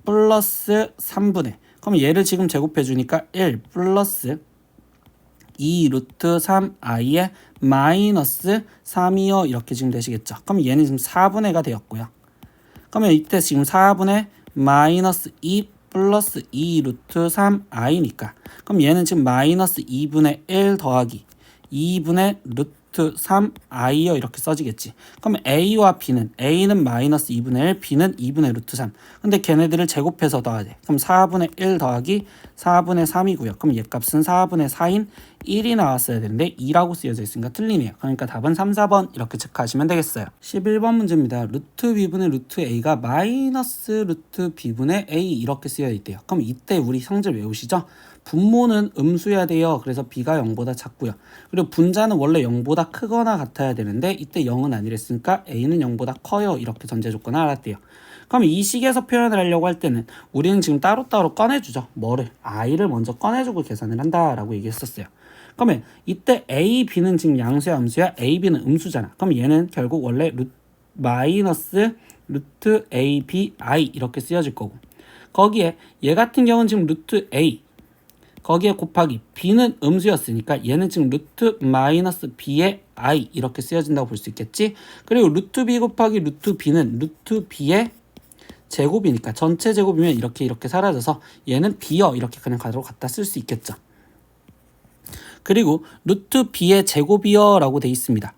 플러스 3분의, 그럼 얘를 지금 제곱해주니까 1 플러스 2 루트 3i에 마이너스 3이요 이렇게 지금 되시겠죠. 그럼 얘는 지금 4분의가 되었고요. 그러면 이때 지금 4분의 마이너스 2 플러스 2 루트 3i니까, 그럼 얘는 지금 마이너스 2분의 1 더하기 2분의 루트 3i요 이렇게 써지겠지. 그럼 a와 b는, a는 마이너스 2분의 1, b는 2분의 루트 3. 근데 걔네들을 제곱해서 넣어야 돼. 그럼 4분의 1 더하기 4분의 3이고요. 그럼 얘 값은 4분의 4인 1이 나왔어야 되는데 2라고 쓰여져 있으니까 틀리네요. 그러니까 답은 3, 4번 이렇게 체크하시면 되겠어요. 11번 문제입니다. 루트 b분의 루트 a가 마이너스 루트 b분의 a 이렇게 쓰여 있대요. 그럼 이때 우리 성질 외우시죠? 분모는 음수여야 돼요. 그래서 b가 0보다 작고요. 그리고 분자는 원래 0보다 크거나 같아야 되는데 이때 0은 아니랬으니까 a는 0보다 커요. 이렇게 전제 조건을 알았대요. 그럼 이 식에서 표현을 하려고 할 때는 우리는 지금 따로따로 꺼내주죠. 뭐를? i를 먼저 꺼내주고 계산을 한다라고 얘기했었어요. 그러면 이때 a, b는 지금 양수야 음수야? a, b는 음수잖아. 그럼 얘는 결국 원래 마이너스 루트 a, b, i 이렇게 쓰여질 거고, 거기에 얘 같은 경우는 지금 루트 a, 거기에 곱하기 b는 음수였으니까 얘는 지금 루트 마이너스 b의 i 이렇게 쓰여진다고 볼 수 있겠지. 그리고 루트 b 곱하기 루트 b는 루트 b의 제곱이니까 전체 제곱이면 이렇게 사라져서 얘는 b여 이렇게 그냥 가로 갖다 쓸 수 있겠죠. 그리고 루트 b의 제곱이여 라고 돼 있습니다.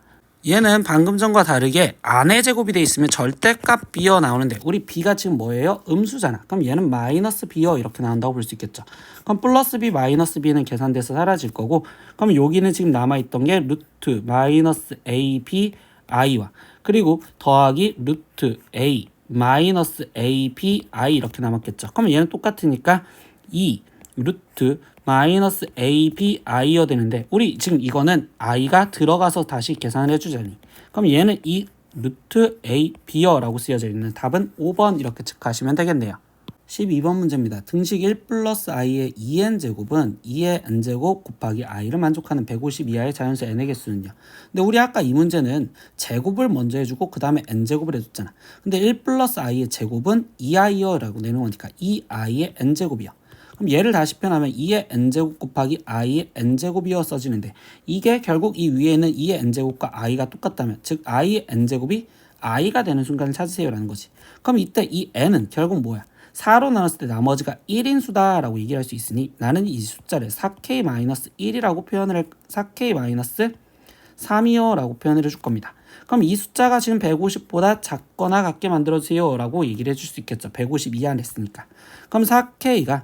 얘는 방금 전과 다르게 안에 제곱이 돼 있으면 절대값 b여 나오는데 우리 b가 지금 뭐예요? 음수잖아. 그럼 얘는 마이너스 b여 이렇게 나온다고 볼 수 있겠죠. 그럼 플러스 b 마이너스 b는 계산돼서 사라질 거고, 그럼 여기는 지금 남아있던 게 루트 마이너스 a b i와 그리고 더하기 루트 a 마이너스 a b i 이렇게 남았겠죠. 그럼 얘는 똑같으니까 2 루트 마이너스 a, b, i여 되는데 우리 지금 이거는 i가 들어가서 다시 계산을 해주자니, 그럼 얘는 이 루트 a, b여 라고 쓰여져 있는 답은 5번 이렇게 체크하시면 되겠네요. 12번 문제입니다. 등식 1 플러스 i의 2n제곱은 2의 n제곱 곱하기 i를 만족하는 150 이하의 자연수 n의 개수는요. 근데 우리 아까 이 문제는 제곱을 먼저 해주고 그 다음에 n제곱을 해줬잖아. 근데 1 플러스 i의 제곱은 2i여 라고 내는 거니까 2i의 n제곱이요. 그럼 얘를 다시 표현하면 2의 n제곱 곱하기 i의 n제곱이어 써지는데, 이게 결국 이 위에 있는 2의 n제곱과 i가 똑같다면, 즉 i의 n제곱이 i가 되는 순간을 찾으세요 라는 거지. 그럼 이때 이 n은 결국 뭐야? 4로 나눴을 때 나머지가 1인 수다 라고 얘기할 수 있으니 나는 이 숫자를 4k-1이라고 표현을 4k-3이요 라고 표현을 해줄 겁니다. 그럼 이 숫자가 지금 150보다 작거나 같게 만들어주세요 라고 얘기를 해줄 수 있겠죠. 150 이하 했으니까. 그럼 4k가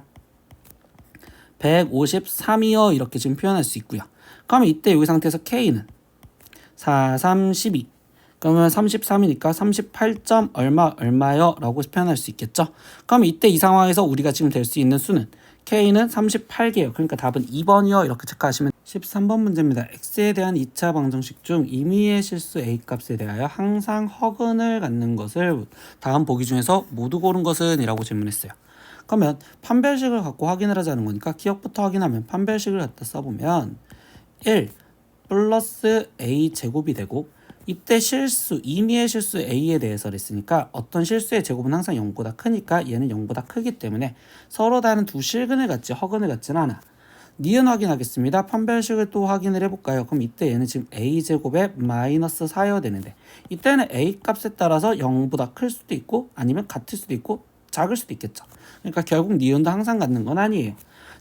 153이요 이렇게 지금 표현할 수 있고요. 그러면 이때 여기 상태에서 k는 4, 3, 12, 그러면 33이니까 38점 얼마요 라고 표현할 수 있겠죠. 그럼 이때 이 상황에서 우리가 지금 될 수 있는 수는 k는 38개예요. 그러니까 답은 2번이요 이렇게 체크하시면. 13번 문제입니다. x에 대한 2차 방정식 중 임의의 실수 a 값에 대하여 항상 허근을 갖는 것을 다음 보기 중에서 모두 고른 것은 이라고 질문했어요. 그러면 판별식을 갖고 확인을 하자는 거니까 기억부터 확인하면 판별식을 갖다 써보면 1 플러스 a 제곱이 되고, 이때 실수, 임의의 실수 a에 대해서 했으니까 어떤 실수의 제곱은 항상 0보다 크니까 얘는 0보다 크기 때문에 서로 다른 두 실근을 갖지 허근을 갖지는 않아. 니은 확인하겠습니다. 판별식을 또 확인을 해볼까요? 그럼 이때 얘는 지금 a제곱에 마이너스 4여야 되는데 이때는 a 값에 따라서 0보다 클 수도 있고 아니면 같을 수도 있고 작을 수도 있겠죠. 그러니까 결국 니은도 항상 갖는 건 아니에요.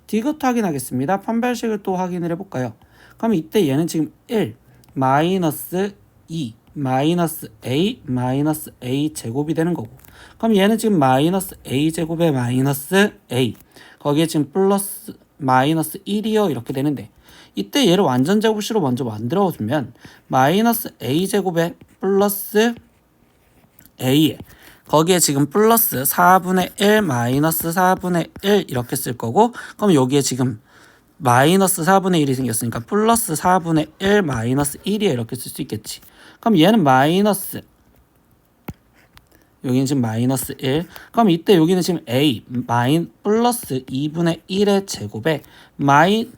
디귿 확인하겠습니다. 판별식을 또 확인을 해볼까요? 그럼 이때 얘는 지금 1 마이너스 2 마이너스 a 마이너스 a 제곱이 되는 거고, 그럼 얘는 지금 마이너스 a 제곱에 마이너스 a 거기에 지금 플러스 마이너스 1이요 이렇게 되는데, 이때 얘를 완전 제곱식으로 먼저 만들어주면 마이너스 a 제곱에 플러스 a에 거기에 지금 플러스 4분의 1 마이너스 4분의 1 이렇게 쓸 거고, 그럼 여기에 지금 마이너스 4분의 1이 생겼으니까 플러스 4분의 1 마이너스 1이에 이렇게 쓸 수 있겠지. 그럼 얘는 마이너스, 여기는 지금 마이너스 1. 그럼 이때 여기는 지금 a 플러스 2분의 1의 제곱에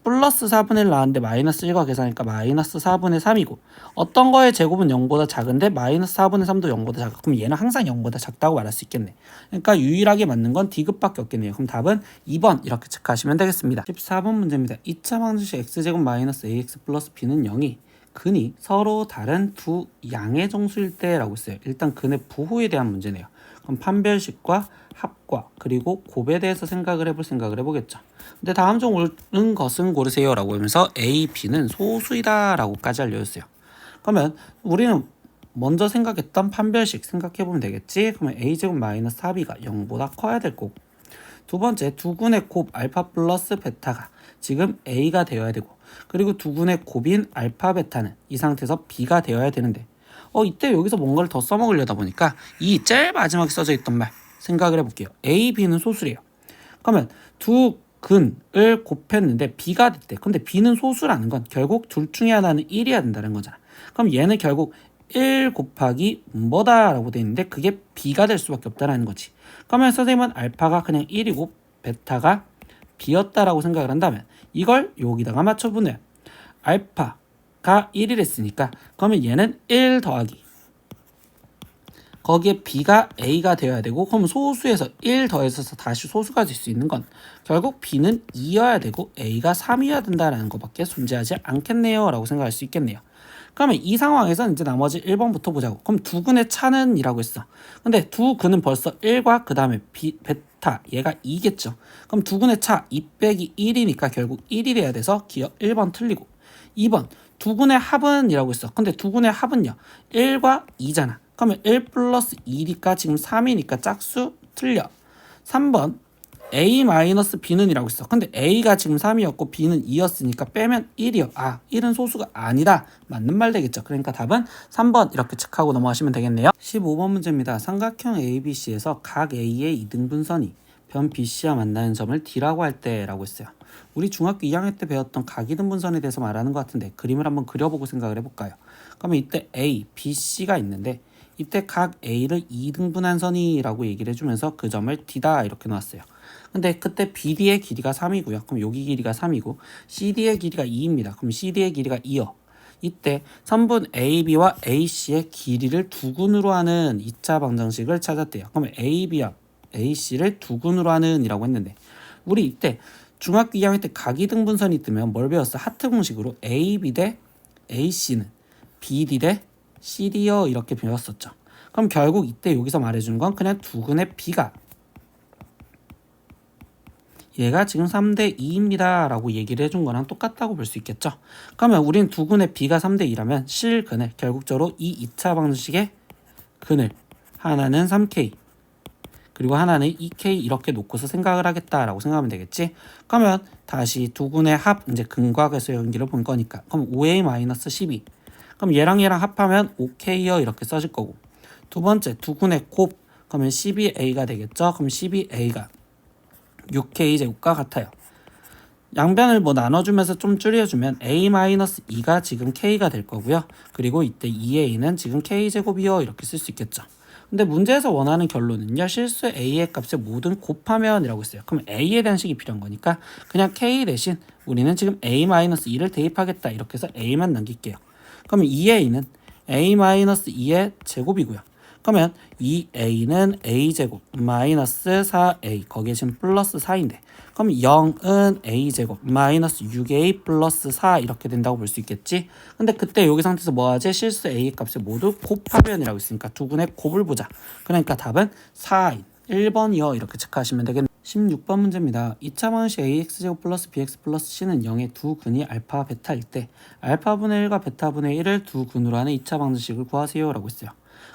플러스 4분의 1 나왔는데 마이너스 1과 계산하니까 마이너스 4분의 3이고, 어떤 거의 제곱은 0보다 작은데 마이너스 4분의 3도 0보다 작아. 그럼 얘는 항상 0보다 작다고 말할 수 있겠네. 그러니까 유일하게 맞는 건 디귿밖에 없겠네요. 그럼 답은 2번 이렇게 체크하시면 되겠습니다. 14번 문제입니다. 2차 방정식 x제곱 마이너스 ax 플러스 b는 0이 근이 서로 다른 두 양의 정수일 때라고 했어요. 일단 근의 부호에 대한 문제네요. 그럼 판별식과 합과 그리고 곱에 대해서 생각을 해보겠죠. 근데 다음 중 옳은 것은 고르세요 라고 하면서 a, b는 소수이다 라고까지 알려줬어요. 그러면 우리는 먼저 생각했던 판별식 생각해보면 되겠지. 그러면 a제곱 마이너스 4b가 0보다 커야 될 거고, 두 번째 두근의 곱 알파 플러스 베타가 지금 a가 되어야 되고, 그리고 두근의 곱인 알파 베타는 이 상태에서 b가 되어야 되는데, 이때 여기서 뭔가를 더 써먹으려다 보니까 이 제일 마지막에 써져 있던 말 생각을 해볼게요. a, b는 소수래요. 그러면 두 근을 곱했는데 b가 됐대. 근데 b는 소수라는 건 결국 둘 중에 하나는 1이어야 된다는 거잖아. 그럼 얘는 결국 1 곱하기 뭐다 라고 되어 있는데 그게 b가 될 수밖에 없다는 거지. 그러면 선생님은 알파가 그냥 1이고 베타가 b였다라고 생각을 한다면 이걸 여기다가 맞춰보네요. 알파가 1이랬으니까 그러면 얘는 1 더하기 거기에 b가 a가 되어야 되고, 그럼 소수에서 1 더해서 다시 소수가 될 수 있는 건 결국 b는 2여야 되고 a가 3이어야 된다는 것밖에 존재하지 않겠네요 라고 생각할 수 있겠네요. 그러면 이 상황에서 이제 나머지 1번부터 보자고. 그럼 두 근의 차는 이라고 했어. 근데 두 근은 벌써 1과 그 다음에 베타 얘가 2겠죠. 그럼 두 근의 차 2 빼기 1이니까 결국 1이 돼야 돼서 기억 1번 틀리고, 2번 두 근의 합은 이라고 했어. 근데 두 근의 합은요 1과 2잖아. 그러면 1 플러스 2니까 지금 3이니까 짝수 틀려. 3번 a-b는 이라고 있어. 근데 a가 지금 3이었고 b는 2였으니까 빼면 1이요. 1은 소수가 아니다. 맞는 말 되겠죠. 그러니까 답은 3번 이렇게 체크하고 넘어가시면 되겠네요. 15번 문제입니다. 삼각형 ABC에서 각 A의 이등분선이 변 BC와 만나는 점을 D라고 할 때라고 했어요. 우리 중학교 2학년 때 배웠던 각이등분선에 대해서 말하는 것 같은데 그림을 한번 그려보고 생각을 해볼까요? 그러면 이때 A, B, C가 있는데 이때 각 A를 2등분한 선이라고 얘기를 해주면서 그 점을 D다 이렇게 놨어요. 근데 그때 BD의 길이가 3이고요. 그럼 여기 길이가 3이고 CD의 길이가 2입니다. 그럼 CD의 길이가 2요. 이때 선분 AB와 AC의 길이를 두근으로 하는 2차 방정식을 찾았대요. 그러면 AB와 AC를 두근으로 하는 이라고 했는데, 우리 이때 중학교 2학년 때 각이등분선이 뜨면 뭘 배웠어? 하트 공식으로 AB 대 AC는 BD 대 CD요 이렇게 배웠었죠. 그럼 결국 이때 여기서 말해주는 건 그냥 두근의 B가 얘가 지금 3대 2입니다 라고 얘기를 해준 거랑 똑같다고 볼 수 있겠죠. 그러면 우린 두근의 B가 3대 2라면 실근을 결국적으로 이 2차 방정식의 근을 하나는 3K 그리고 하나는 2K 이렇게 놓고서 생각을 하겠다라고 생각하면 되겠지. 그러면 다시 두근의 합, 이제 근과 계수의 연기를 본 거니까 그럼 5A-12 그럼 얘랑 합하면 5K요 이렇게 써질 거고, 두 번째 두근의 곱 그러면 12A가 되겠죠. 그럼 12A가 6K 제곱과 같아요. 양변을 나눠주면서 좀 줄여주면 A-2가 지금 K가 될 거고요. 그리고 이때 2A는 지금 K 제곱이요 이렇게 쓸 수 있겠죠. 근데 문제에서 원하는 결론은요, 실수 A의 값을 모든 곱하면이라고 했어요. 그럼 A에 대한 식이 필요한 거니까 그냥 K 대신 우리는 지금 A-2를 대입하겠다 이렇게 해서 A만 남길게요. 그러면 2A는 A-2의 제곱이고요. 그러면 2A는 A제곱 마이너스 4A 거기에 지금 플러스 4인데 그럼 0은 A제곱 마이너스 6A 플러스 4 이렇게 된다고 볼 수 있겠지. 근데 그때 여기 상태에서 뭐하지? 실수 A의 값을 모두 곱하면이라고 있으니까 두근의 곱을 보자. 그러니까 답은 4인 1번이요 이렇게 체크하시면 되겠네요. 16번 문제입니다. 2차 방정식 ax제곱 플러스 bx 플러스 c는 0의 두 근이 알파, 베타일 때 알파분의 1과 베타분의 1을 두 근으로 하는 2차 방정식을 구하세요 라고 했어요.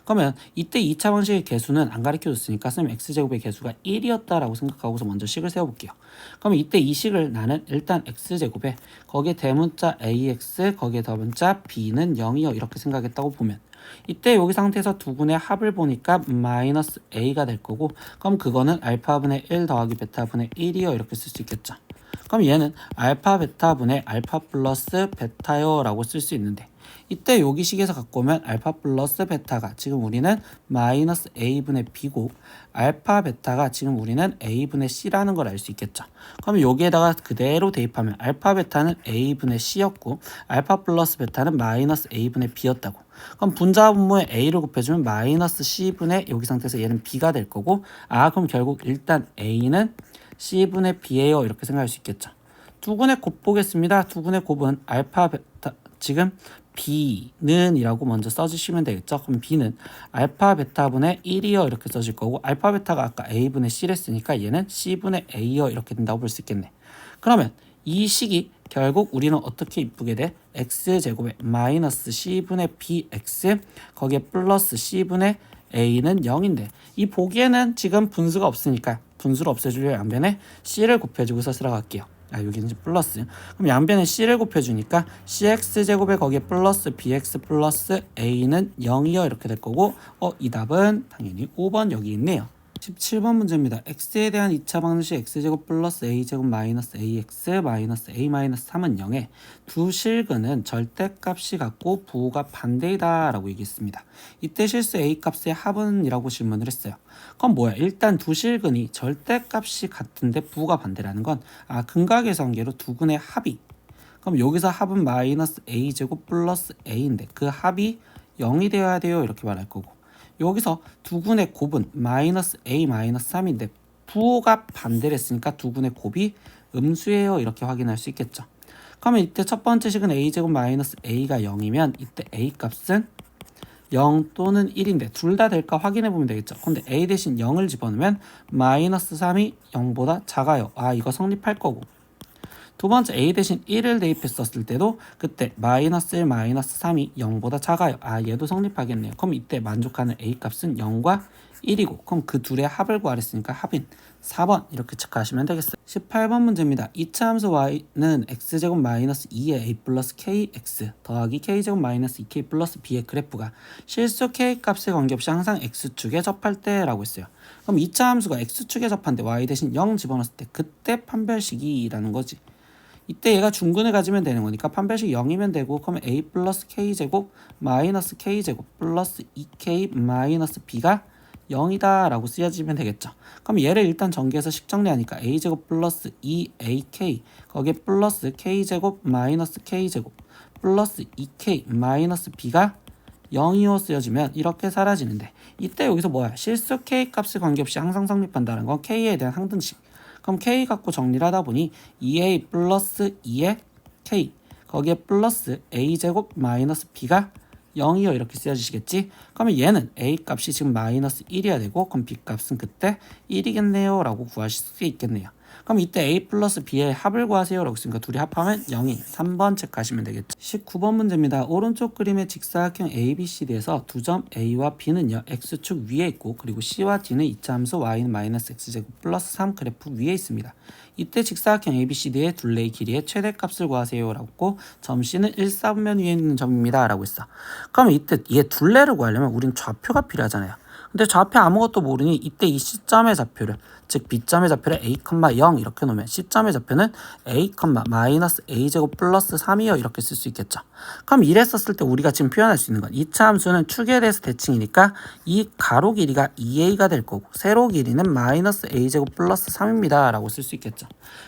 그러면 이때 2차 방정식의 개수는 안 가르쳐줬으니까 선생님 x제곱의 개수가 1이었다라고 생각하고서 먼저 식을 세워볼게요. 그러면 이때 이 식을 나는 일단 x제곱에 거기에 대문자 ax 거기에 더문자 b는 0이요 이렇게 생각했다고 보면 이때 여기 상태에서 두 군의 합을 보니까 마이너스 a가 될 거고 그럼 그거는 알파분의 1 더하기 베타분의 1이요 이렇게 쓸 수 있겠죠. 그럼 얘는 알파 베타분의 알파 플러스 베타요 라고 쓸 수 있는데 이때 여기 식에서 갖고 오면 알파 플러스 베타가 지금 우리는 마이너스 a분의 b고 알파 베타가 지금 우리는 a분의 c라는 걸 알 수 있겠죠. 그럼 여기에다가 그대로 대입하면 알파 베타는 a분의 c였고 알파 플러스 베타는 마이너스 a분의 b였다고. 그럼 분자분모에 a를 곱해주면 마이너스 c분의 여기 상태에서 얘는 b가 될 거고 그럼 결국 일단 a는 c분의 b예요 이렇게 생각할 수 있겠죠. 두 군의 곱 보겠습니다. 두 군의 곱은 알파 베타 지금 b는 이라고 먼저 써주시면 되겠죠. 그럼 b는 알파 베타분의 1이요 이렇게 써질 거고 알파 베타가 아까 a분의 c를 했으니까 얘는 c분의 a요 이렇게 된다고 볼 수 있겠네. 그러면 이 식이 결국 우리는 어떻게 이쁘게 돼? x제곱에 마이너스 c분의 bx 거기에 플러스 c분의 a는 0인데 이 보기에는 지금 분수가 없으니까 분수를 없애주려 양변에 c를 곱해주고서 들어갈게요. 여기는 이제 플러스. 그럼 양변에 c를 곱해주니까 cx제곱에 거기에 플러스 bx 플러스 a는 0이요 이렇게 될 거고 이 답은 당연히 5번 여기 있네요. 17번 문제입니다. x에 대한 2차 방정식 x제곱 플러스 a제곱 마이너스 ax 마이너스 a 마이너스 3은 0에 두 실근은 절대값이 같고 부호가 반대이다 라고 얘기했습니다. 이때 실수 a값의 합은 이라고 질문을 했어요. 그럼 뭐야? 일단 두 실근이 절대값이 같은데 부호가 반대라는 건 근각계산계로 두 근의 합이 그럼 여기서 합은 마이너스 a제곱 플러스 a인데 그 합이 0이 되어야 돼요 이렇게 말할 거고 여기서 두 군의 곱은 마이너스 a 마이너스 3인데 부호가 반대를 했으니까 두 군의 곱이 음수예요 이렇게 확인할 수 있겠죠. 그러면 이때 첫 번째 식은 a제곱 마이너스 a가 0이면 이때 a 값은 0 또는 1인데 둘 다 될까 확인해 보면 되겠죠. 근데 a 대신 0을 집어넣으면 마이너스 3이 0보다 작아요. 이거 성립할 거고 두 번째 a 대신 1을 대입했었을 때도 그때 마이너스 1 마이너스 3이 0보다 작아요. 얘도 성립하겠네요. 그럼 이때 만족하는 a 값은 0과 1이고 그럼 그 둘의 합을 구하랬으니까 합인 4번 이렇게 체크하시면 되겠어요. 18번 문제입니다. 2차 함수 y는 x제곱 마이너스 2의 a 플러스 kx 더하기 k제곱 마이너스 2k 플러스 b의 그래프가 실수 k 값에 관계없이 항상 x축에 접할 때 라고 했어요. 그럼 2차 함수가 x축에 접한데 y 대신 0 집어넣었을 때 그때 판별식이라는 거지. 이때 얘가 중근을 가지면 되는 거니까 판별식 0이면 되고 그러면 a 플러스 k제곱 마이너스 k제곱 플러스 2k 마이너스 b가 0이다 라고 쓰여지면 되겠죠. 그럼 얘를 일단 전개해서 식정리하니까 a제곱 플러스 2ak 거기에 플러스 k제곱 마이너스 k제곱 플러스 2k 마이너스 b가 0이요 쓰여지면 이렇게 사라지는데 이때 여기서 뭐야? 실수 k 값에 관계없이 항상 성립한다는 건 k에 대한 항등식. 그럼 k 갖고 정리를 하다 보니 2a 플러스 2의 k 거기에 플러스 a제곱 마이너스 b가 0이요 이렇게 쓰여지시겠지. 그러면 얘는 a 값이 지금 마이너스 1이어야 되고 그럼 b 값은 그때 1이겠네요 라고 구하실 수 있겠네요. 그럼 이때 a 플러스 b의 합을 구하세요 라고 했으니까 둘이 합하면 0인 3번 체크하시면 되겠죠. 19번 문제입니다. 오른쪽 그림의 직사각형 ABCD에서 두 점 A와 B는요 X축 위에 있고 그리고 C와 D는 2차 함수 Y는 마이너스 X제곱 플러스 3 그래프 위에 있습니다. 이때 직사각형 ABCD의 둘레의 길이의 최대값을 구하세요 라고 점 C는 1, 4분면 위에 있는 점입니다 라고 했어. 그러면 이때 얘 둘레를 구하려면 우린 좌표가 필요하잖아요. 근데 좌표 아무것도 모르니 이때 이 C점의 좌표를 즉 B점의 좌표를 a, 0 이렇게 놓으면 C점의 좌표는 a, 마이너스 a제곱 플러스 3이요 이렇게 쓸 수 있겠죠. 그럼 이랬었을 때 우리가 지금 표현할 수 있는 건 2차 함수는 축에 대해서 대칭이니까 이 가로 길이가 2a가 될 거고 세로 길이는 마이너스 a제곱 플러스 3입니다 라고 쓸 수 있겠죠.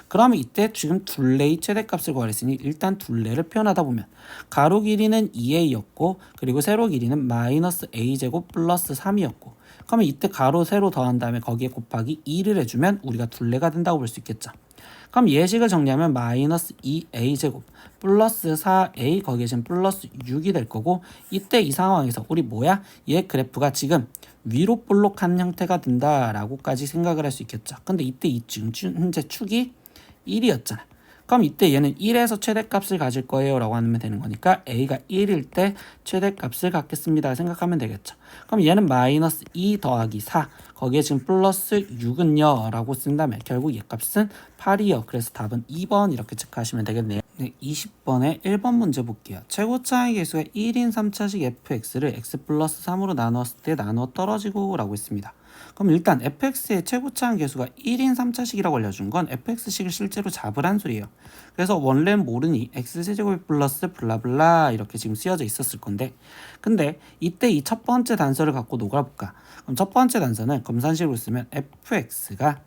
그러면 이때 지금 둘레의 최대값을 구하랬으니 일단 둘레를 표현하다 보면 가로 길이는 2a였고 그리고 세로 길이는 마이너스 a제곱 플러스 3이었고 그러면 이때 가로 세로 더한 다음에 거기에 곱하기 2를 해주면 우리가 둘레가 된다고 볼 수 있겠죠. 그럼 예식을 정리하면 마이너스 2a제곱 플러스 4a 거기에 지금 플러스 6이 될 거고, 이때 이 상황에서 우리 뭐야? 얘 그래프가 지금 위로 볼록한 형태가 된다라고까지 생각을 할 수 있겠죠. 근데 이때 이 지금 현재 축이 1이었잖아. 그럼 이때 얘는 1에서 최대값을 가질 거예요 라고 하면 되는 거니까 a가 1일 때 최대값을 갖겠습니다 생각하면 되겠죠. 그럼 얘는 마이너스 2 더하기 4 거기에 지금 플러스 6은요 라고 쓴다면 결국 얘 값은 8이요. 그래서 답은 2번 이렇게 체크하시면 되겠네요. 네, 20번에 1번 문제 볼게요. 최고차의 계수가 1인 3차식 fx를 x 플러스 3으로 나누었을 때 나누어 떨어지고 라고 했습니다. 그럼 일단 fx의 최고차항 계수가 1인 3차식이라고 알려준 건 fx식을 실제로 잡으란 소리예요. 그래서 원래는 모르니 x세제곱 플러스 블라블라 이렇게 지금 쓰여져 있었을 건데, 근데 이때 이 첫 번째 단서를 갖고 녹아볼까? 그럼 첫 번째 단서는 검산식으로 쓰면 fx가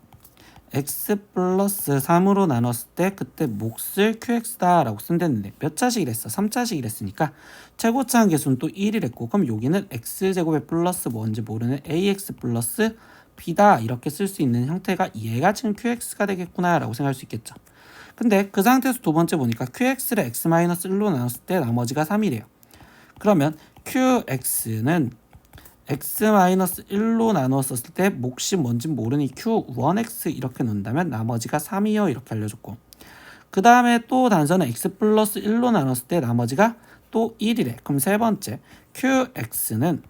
x 플러스 3으로 나눴을 때 그때 몫을 qx다 라고 쓴댔는데 몇 차식이랬어? 3차식이랬으니까 최고차항 계수는 또 1이랬고, 그럼 여기는 x제곱에 플러스 뭔지 모르는 ax 플러스 b다 이렇게 쓸 수 있는 형태가 얘가 지금 qx가 되겠구나 라고 생각할 수 있겠죠. 근데 그 상태에서 두 번째 보니까 qx를 x-1로 나눴을 때 나머지가 3이래요. 그러면 qx는 x-1로 나누었을 때 몫이 뭔지 모르니 q1x 이렇게 놓는다면 나머지가 3이요 이렇게 알려줬고, 그 다음에 또 단서는 x 플러스 1로 나눴을 때 나머지가 또 1이래. 그럼 세 번째 qx는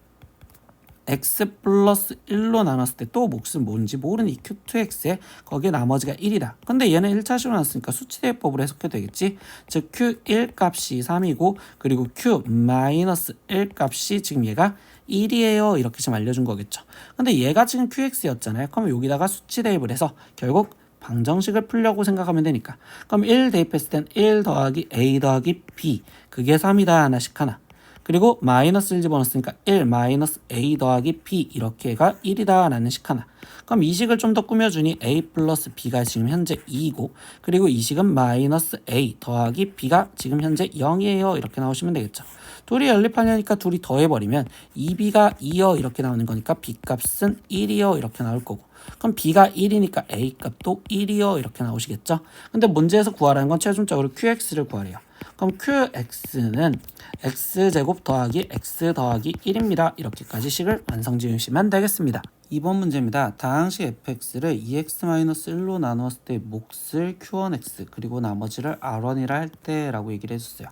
x 플러스 1로 나눴을 때 또 몫은 뭔지 모르니 q2x에 거기에 나머지가 1이다. 근데 얘는 1차식으로 나눴으니까 수치대입법으로 해석해도 되겠지. 즉 q1 값이 3이고 그리고 q-1 값이 지금 얘가 1이에요 이렇게 지금 알려준 거겠죠. 근데 얘가 지금 qx였잖아요. 그럼 여기다가 수치 대입을 해서 결국 방정식을 풀려고 생각하면 되니까, 그럼 1 대입했을 땐 1 더하기 a 더하기 b 그게 3이다 하나씩 하나, 그리고 마이너스를 집어넣었으니까 1 마이너스 a 더하기 b 이렇게가 1이다 라는 식 하나. 그럼 이 식을 좀 더 꾸며주니 a 플러스 b가 지금 현재 2이고 그리고 이 식은 마이너스 a 더하기 b가 지금 현재 0이에요 이렇게 나오시면 되겠죠. 둘이 연립하려니까 둘이 더해버리면 2b가 2요 이렇게 나오는 거니까 b값은 1이요 이렇게 나올 거고, 그럼 b가 1이니까 a 값도 1이요 이렇게 나오시겠죠. 근데 문제에서 구하라는 건 최종적으로 qx를 구하래요. 그럼 qx는 x제곱 더하기 x 더하기 1입니다. 이렇게까지 식을 완성 지으시면 되겠습니다. 2번 문제입니다. 다항식 fx를 2x-1로 나누었을 때 몫을 q1x 그리고 나머지를 r1이라 할 때 라고 얘기를 해줬어요.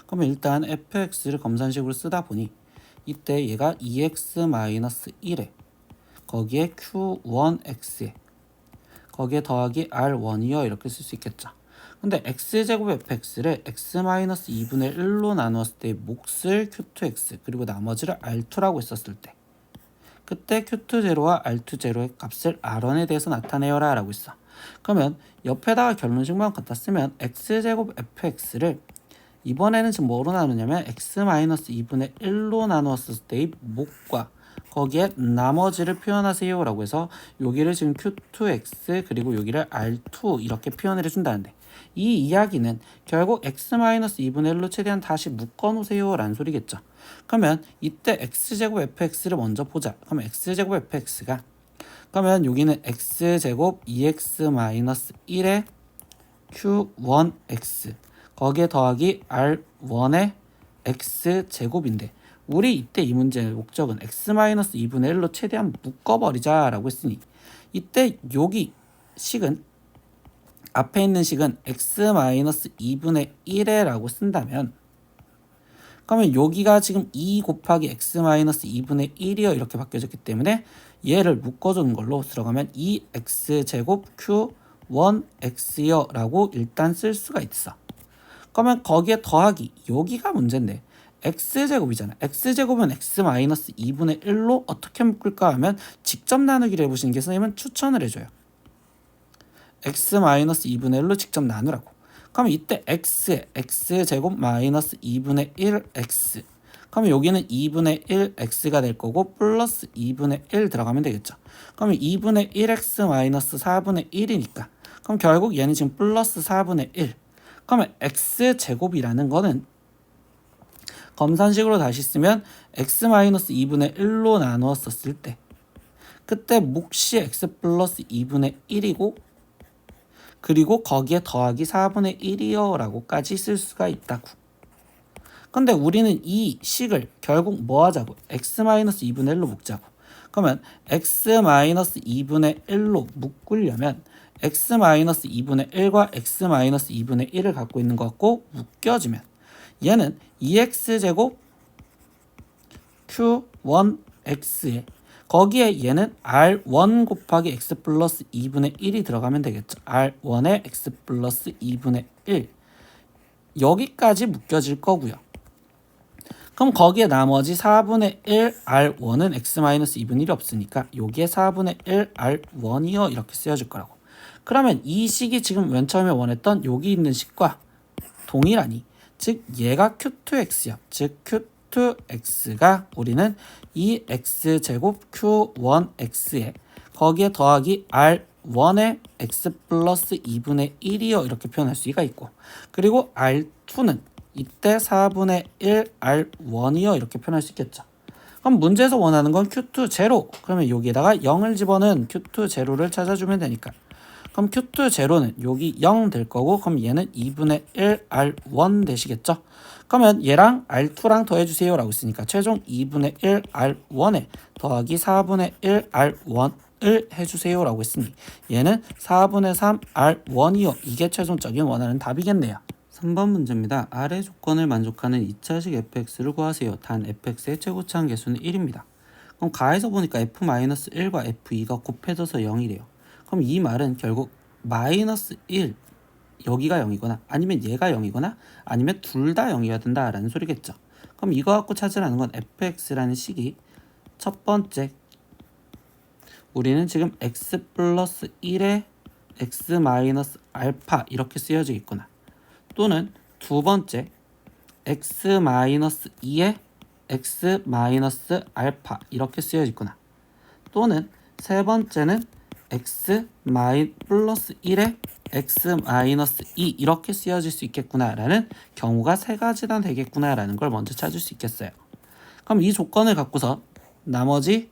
그러면 일단 fx를 검산식으로 쓰다 보니 이때 얘가 2x-1에 거기에 q1x에 거기에 더하기 r1이요 이렇게 쓸 수 있겠죠. 근데 x제곱 fx를 x-2분의 1로 나누었을 때 몫을 q2x 그리고 나머지를 r2라고 했었을 때 그때 q2제로와 r2제로의 값을 r1에 대해서 나타내어라 라고 했어. 그러면 옆에다가 결론식만 갖다 쓰면 x제곱 fx를 이번에는 지금 뭐로 나누냐면 x-2분의 1로 나누었을 때의 몫과 거기에 나머지를 표현하세요 라고 해서 여기를 지금 q2x 그리고 여기를 r2 이렇게 표현을 해준다는데, 이 이야기는 결국 x-2분의 1로 최대한 다시 묶어놓으세요 라는 소리겠죠. 그러면 이때 x제곱 fx를 먼저 보자. 그러면 x제곱 fx가 그러면 여기는 x제곱 2x-1의 q1x 거기에 더하기 r1의 x제곱인데, 우리 이때 이 문제의 목적은 x-2분의 1로 최대한 묶어버리자 라고 했으니 이때 여기 식은 앞에 있는 식은 x-2분의 1에 라고 쓴다면, 그러면 여기가 지금 2 곱하기 x-2분의 1이요 이렇게 바뀌어졌기 때문에 얘를 묶어주는 걸로 들어가면 2x제곱 q1x요 라고 일단 쓸 수가 있어. 그러면 거기에 더하기 여기가 문제인데 x제곱이잖아. x제곱은 x-2분의 1로 어떻게 묶을까 하면 직접 나누기를 해보시는 게 선생님은 추천을 해줘요. x-2분의 1로 직접 나누라고. 그럼 이때 x에 x제곱 마이너스 2분의 1x 그러면 여기는 2분의 1x가 될 거고 플러스 2분의 1 들어가면 되겠죠. 그러면 2분의 1x 마이너스 4분의 1이니까 그럼 결국 얘는 지금 플러스 4분의 1. 그러면 x제곱이라는 거는 검산식으로 다시 쓰면 x-2분의 1로 나누었었을 때 그때 몫이 x 플러스 2분의 1이고 그리고 거기에 더하기 4분의 1이요 라고까지 쓸 수가 있다고. 근데 우리는 이 식을 결국 뭐 하자고? x-2분의 1로 묶자고. 그러면 x-2분의 1로 묶으려면 x-2분의 1과 x-2분의 1을 갖고 있는 것 같고 묶여지면 얘는 2x제곱 q1x에 거기에 얘는 r1 곱하기 x 플러스 2분의 1이 들어가면 되겠죠. r1에 x 플러스 2분의 1 여기까지 묶여질 거고요. 그럼 거기에 나머지 4분의 1 r1은 x-2분의 1이 없으니까 여기에 4분의 1 r1이요 이렇게 쓰여질 거라고. 그러면 이 식이 지금 맨 처음에 원했던 여기 있는 식과 동일하니 즉 얘가 q2x야. 즉 q2x가 우리는 이 x제곱 q1x에 거기에 더하기 r1의 x 플러스 2분의 1이요 이렇게 표현할 수가 있고, 그리고 r2는 이때 4분의 1 r1이요 이렇게 표현할 수 있겠죠. 그럼 문제에서 원하는 건 q2 제로. 그러면 여기에다가 0을 집어넣은 q2 제로를 찾아주면 되니까. 그럼 q2 제로는 여기 0 될 거고, 그럼 얘는 2분의 1 r1 되시겠죠. 그러면 얘랑 r2랑 더해주세요 라고 있으니까 최종 2분의 1 r1에 더하기 4분의 1 r1을 해주세요 라고 했으니 얘는 4분의 3 r1이요. 이게 최종적인 원하는 답이겠네요. 3번 문제입니다. 아래 조건을 만족하는 2차식 fx를 구하세요. 단 fx의 최고차항 개수는 1입니다. 그럼 가에서 보니까 f-1과 f2가 곱해져서 0이래요. 그럼 이 말은 결국 마이너스 1 여기가 0이거나 아니면 얘가 0이거나 아니면 둘 다 0이어야 된다라는 소리겠죠. 그럼 이거 갖고 찾으라는 건 fx라는 식이 첫 번째 우리는 지금 x 플러스 1에 x 마이너스 알파 이렇게 쓰여져 있구나. 또는 두 번째 x 마이너스 2에 x 마이너스 알파 이렇게 쓰여져 있구나. 또는 세 번째는 x 플러스 1에 x 마이너스 2 이렇게 쓰여질 수 있겠구나 라는 경우가 세 가지나 되겠구나 라는 걸 먼저 찾을 수 있겠어요. 그럼 이 조건을 갖고서 나머지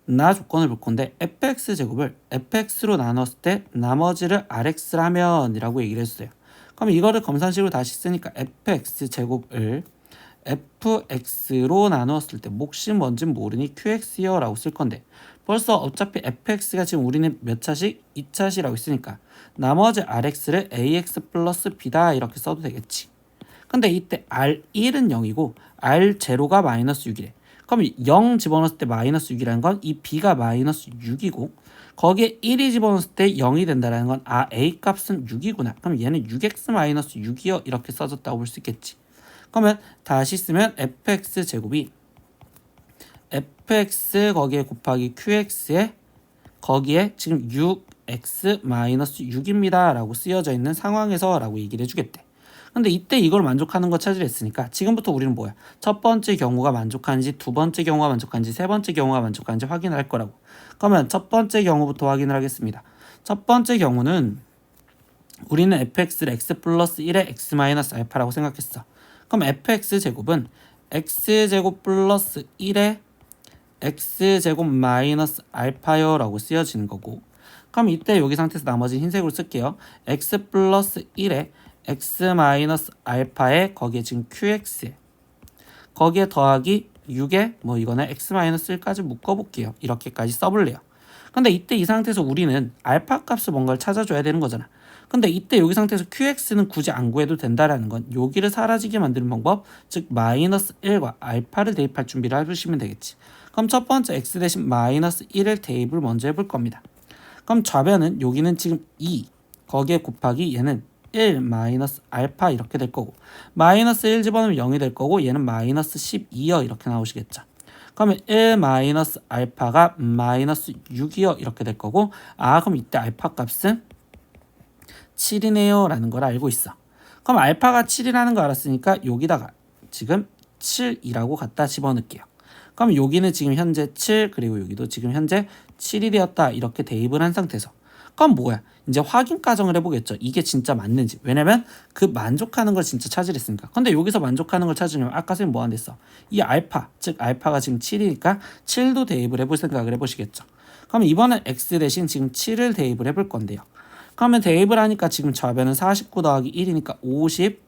조건을 볼 건데 fx 제곱을 fx로 나눴을 때 나머지를 rx라면 이라고 얘기를 했어요. 그럼 이거를 검산식으로 다시 쓰니까 fx 제곱을 fx로 나누었을 때 몫이 뭔진 모르니 qx요 라고 쓸 건데, 벌써 어차피 fx가 지금 우리는 몇 차식? 2차식이라고 있으니까 나머지 rx를 ax 플러스 b다 이렇게 써도 되겠지. 근데 이때 r1은 0이고 r0가 마이너스 6이래. 그럼 0 집어넣었을 때 마이너스 6이라는 건 이 b가 마이너스 6이고 거기에 1이 집어넣었을 때 0이 된다는 건 a 값은 6이구나. 그럼 얘는 6x 마이너스 6이요 이렇게 써졌다고 볼 수 있겠지. 그러면 다시 쓰면 fx 제곱이 fx 거기에 곱하기 qx에 거기에 지금 6x 마이너스 6입니다 라고 쓰여져 있는 상황에서 라고 얘기를 해주겠대. 근데 이때 이걸 만족하는 거 찾으려 했으니까 지금부터 우리는 뭐야? 첫 번째 경우가 만족하는지 두 번째 경우가 만족하는지 세 번째 경우가 만족하는지 확인을 할 거라고. 그러면 첫 번째 경우부터 확인을 하겠습니다. 첫 번째 경우는 우리는 fx를 x 플러스 1에 x 마이너스 알파라고 생각했어. 그럼 fx 제곱은 x제곱 플러스 1에 x제곱 마이너스 알파요 라고 쓰여지는 거고, 그럼 이때 여기 상태에서 나머지 흰색으로 쓸게요. x 플러스 1에 x 마이너스 알파에 거기에 지금 qx에 거기에 더하기 6에 뭐 이거는 x 마이너스 1까지 묶어볼게요. 이렇게까지 써볼래요. 근데 이때 이 상태에서 우리는 알파 값을 뭔가를 찾아줘야 되는 거잖아. 근데 이때 여기 상태에서 qx는 굳이 안 구해도 된다라는 건 여기를 사라지게 만드는 방법, 즉 마이너스 1과 알파를 대입할 준비를 해주시면 되겠지. 그럼 첫 번째 x 대신 마이너스 1을 대입을 먼저 해볼 겁니다. 그럼 좌변은 여기는 지금 2 거기에 곱하기 얘는 1 마이너스 알파 이렇게 될 거고, 마이너스 1 집어넣으면 0이 될 거고 얘는 마이너스 12요 이렇게 나오시겠죠. 그러면 1 마이너스 알파가 마이너스 6이요 이렇게 될 거고, 그럼 이때 알파 값은 7이네요 라는 걸 알고 있어. 그럼 알파가 7이라는 거 알았으니까 여기다가 지금 7이라고 갖다 집어넣을게요. 그럼 여기는 지금 현재 7 그리고 여기도 지금 현재 7이 되었다 이렇게 대입을 한 상태에서 그럼 뭐야? 이제 확인 과정을 해보겠죠. 이게 진짜 맞는지. 왜냐면 그 만족하는 걸 진짜 찾으랬으니까. 근데 여기서 만족하는 걸 찾으려면 아까 선생님 뭐 안 됐어? 이 알파, 즉 알파가 지금 7이니까 7도 대입을 해볼 생각을 해보시겠죠. 그럼 이번엔 x 대신 지금 7을 대입을 해볼 건데요. 그러면 대입을 하니까 지금 좌변은 49 더하기 1이니까 50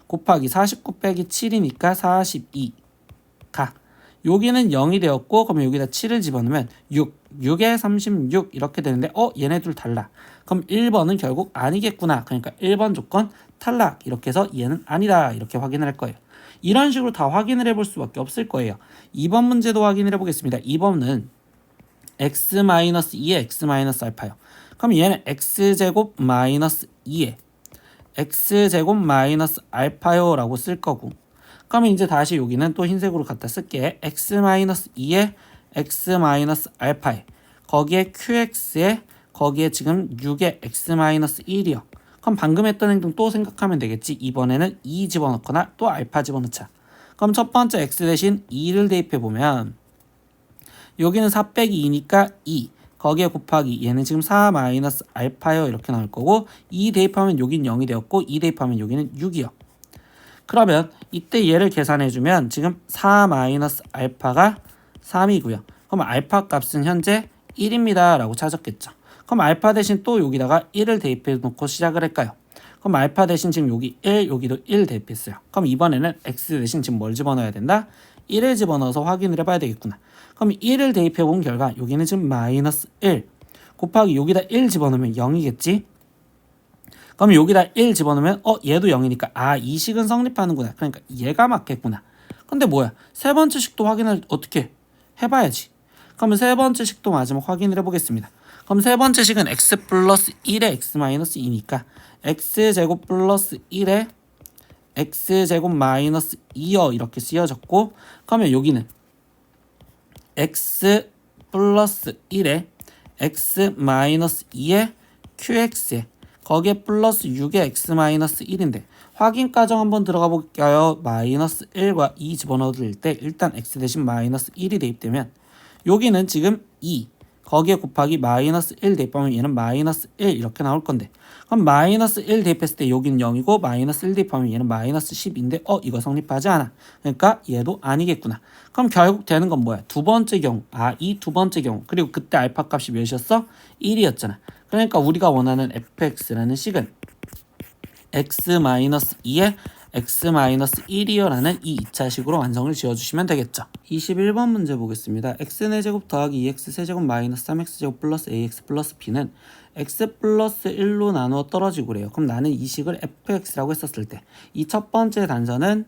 곱하기 49 빼기 7이니까 42가 여기는 0이 되었고 그러면 여기다 7을 집어넣으면 6에 36 이렇게 되는데 얘네 둘 달라. 그럼 1번은 결국 아니겠구나. 그러니까 1번 조건 탈락. 이렇게 해서 얘는 아니다. 이렇게 확인을 할 거예요. 이런 식으로 다 확인을 해볼 수밖에 없을 거예요. 2번 문제도 확인을 해보겠습니다. 2번은 x-2에 x-알파요. 그럼 얘는 x제곱 마이너스 2에 x제곱 마이너스 알파요 라고 쓸 거고 그러면 이제 다시 여기는 또 흰색으로 갖다 쓸게. x-2에 x-알파에 거기에 qx에 거기에 지금 6에 x-1이요. 그럼 방금 했던 행동 또 생각하면 되겠지. 이번에는 2 집어넣거나 또 알파 집어넣자. 그럼 첫 번째 x 대신 2를 대입해보면 여기는 4 빼기 2니까 2 거기에 곱하기 얘는 지금 4 마이너스 알파요 이렇게 나올 거고 2 대입하면 여긴 0이 되었고 2 대입하면 여기는 6이요. 그러면 이때 얘를 계산해주면 지금 4 마이너스 알파가 3이고요. 그럼 알파 값은 현재 1입니다 라고 찾았겠죠. 그럼 알파 대신 또 여기다가 1을 대입해 놓고 시작을 할까요? 그럼 알파 대신 지금 여기 1 여기도 1 대입했어요. 그럼 이번에는 x 대신 지금 뭘 집어넣어야 된다? 1을 집어넣어서 확인을 해봐야 되겠구나. 그럼 1을 대입해 본 결과 여기는 지금 마이너스 1 곱하기 여기다 1 집어넣으면 0이겠지? 그럼 여기다 1 집어넣으면 얘도 0이니까 이 식은 성립하는구나. 그러니까 얘가 맞겠구나. 근데 뭐야? 세 번째 식도 확인을 어떻게 해봐야지. 그러면 세 번째 식도 마지막 확인을 해보겠습니다. 그럼 세 번째 식은 x 플러스 1에 x 마이너스 2니까 x제곱 플러스 1에 x제곱 마이너스 2여 이렇게 쓰여졌고 그러면 여기는 x 플러스 1에 x 마이너스 2에 qx에 거기에 플러스 6에 x 마이너스 1인데 확인 과정 한번 들어가 볼까요? 마이너스 1과 2 집어넣을 때 일단 x 대신 마이너스 1이 대입되면 여기는 지금 2 거기에 곱하기 마이너스 1 대입하면 얘는 마이너스 1 이렇게 나올 건데 그럼 마이너스 1 대입했을 때 여기는 0이고 마이너스 1 대입하면 얘는 마이너스 10인데 이거 성립하지 않아. 그러니까 얘도 아니겠구나. 그럼 결국 되는 건 뭐야? 두 번째 경우 이 두 번째 경우 그리고 그때 알파 값이 몇이었어? 1이었잖아. 그러니까 우리가 원하는 fx라는 식은 x-2에 x-1이요 라는 이 2차식으로 완성을 지어주시면 되겠죠. 21번 문제 보겠습니다. x4제곱 더하기 2x3제곱 마이너스 3x제곱 플러스 ax 플러스 b는 x 플러스 1로 나누어 떨어지고 그래요. 그럼 나는 이 식을 fx라고 했었을 때 이 첫 번째 단서는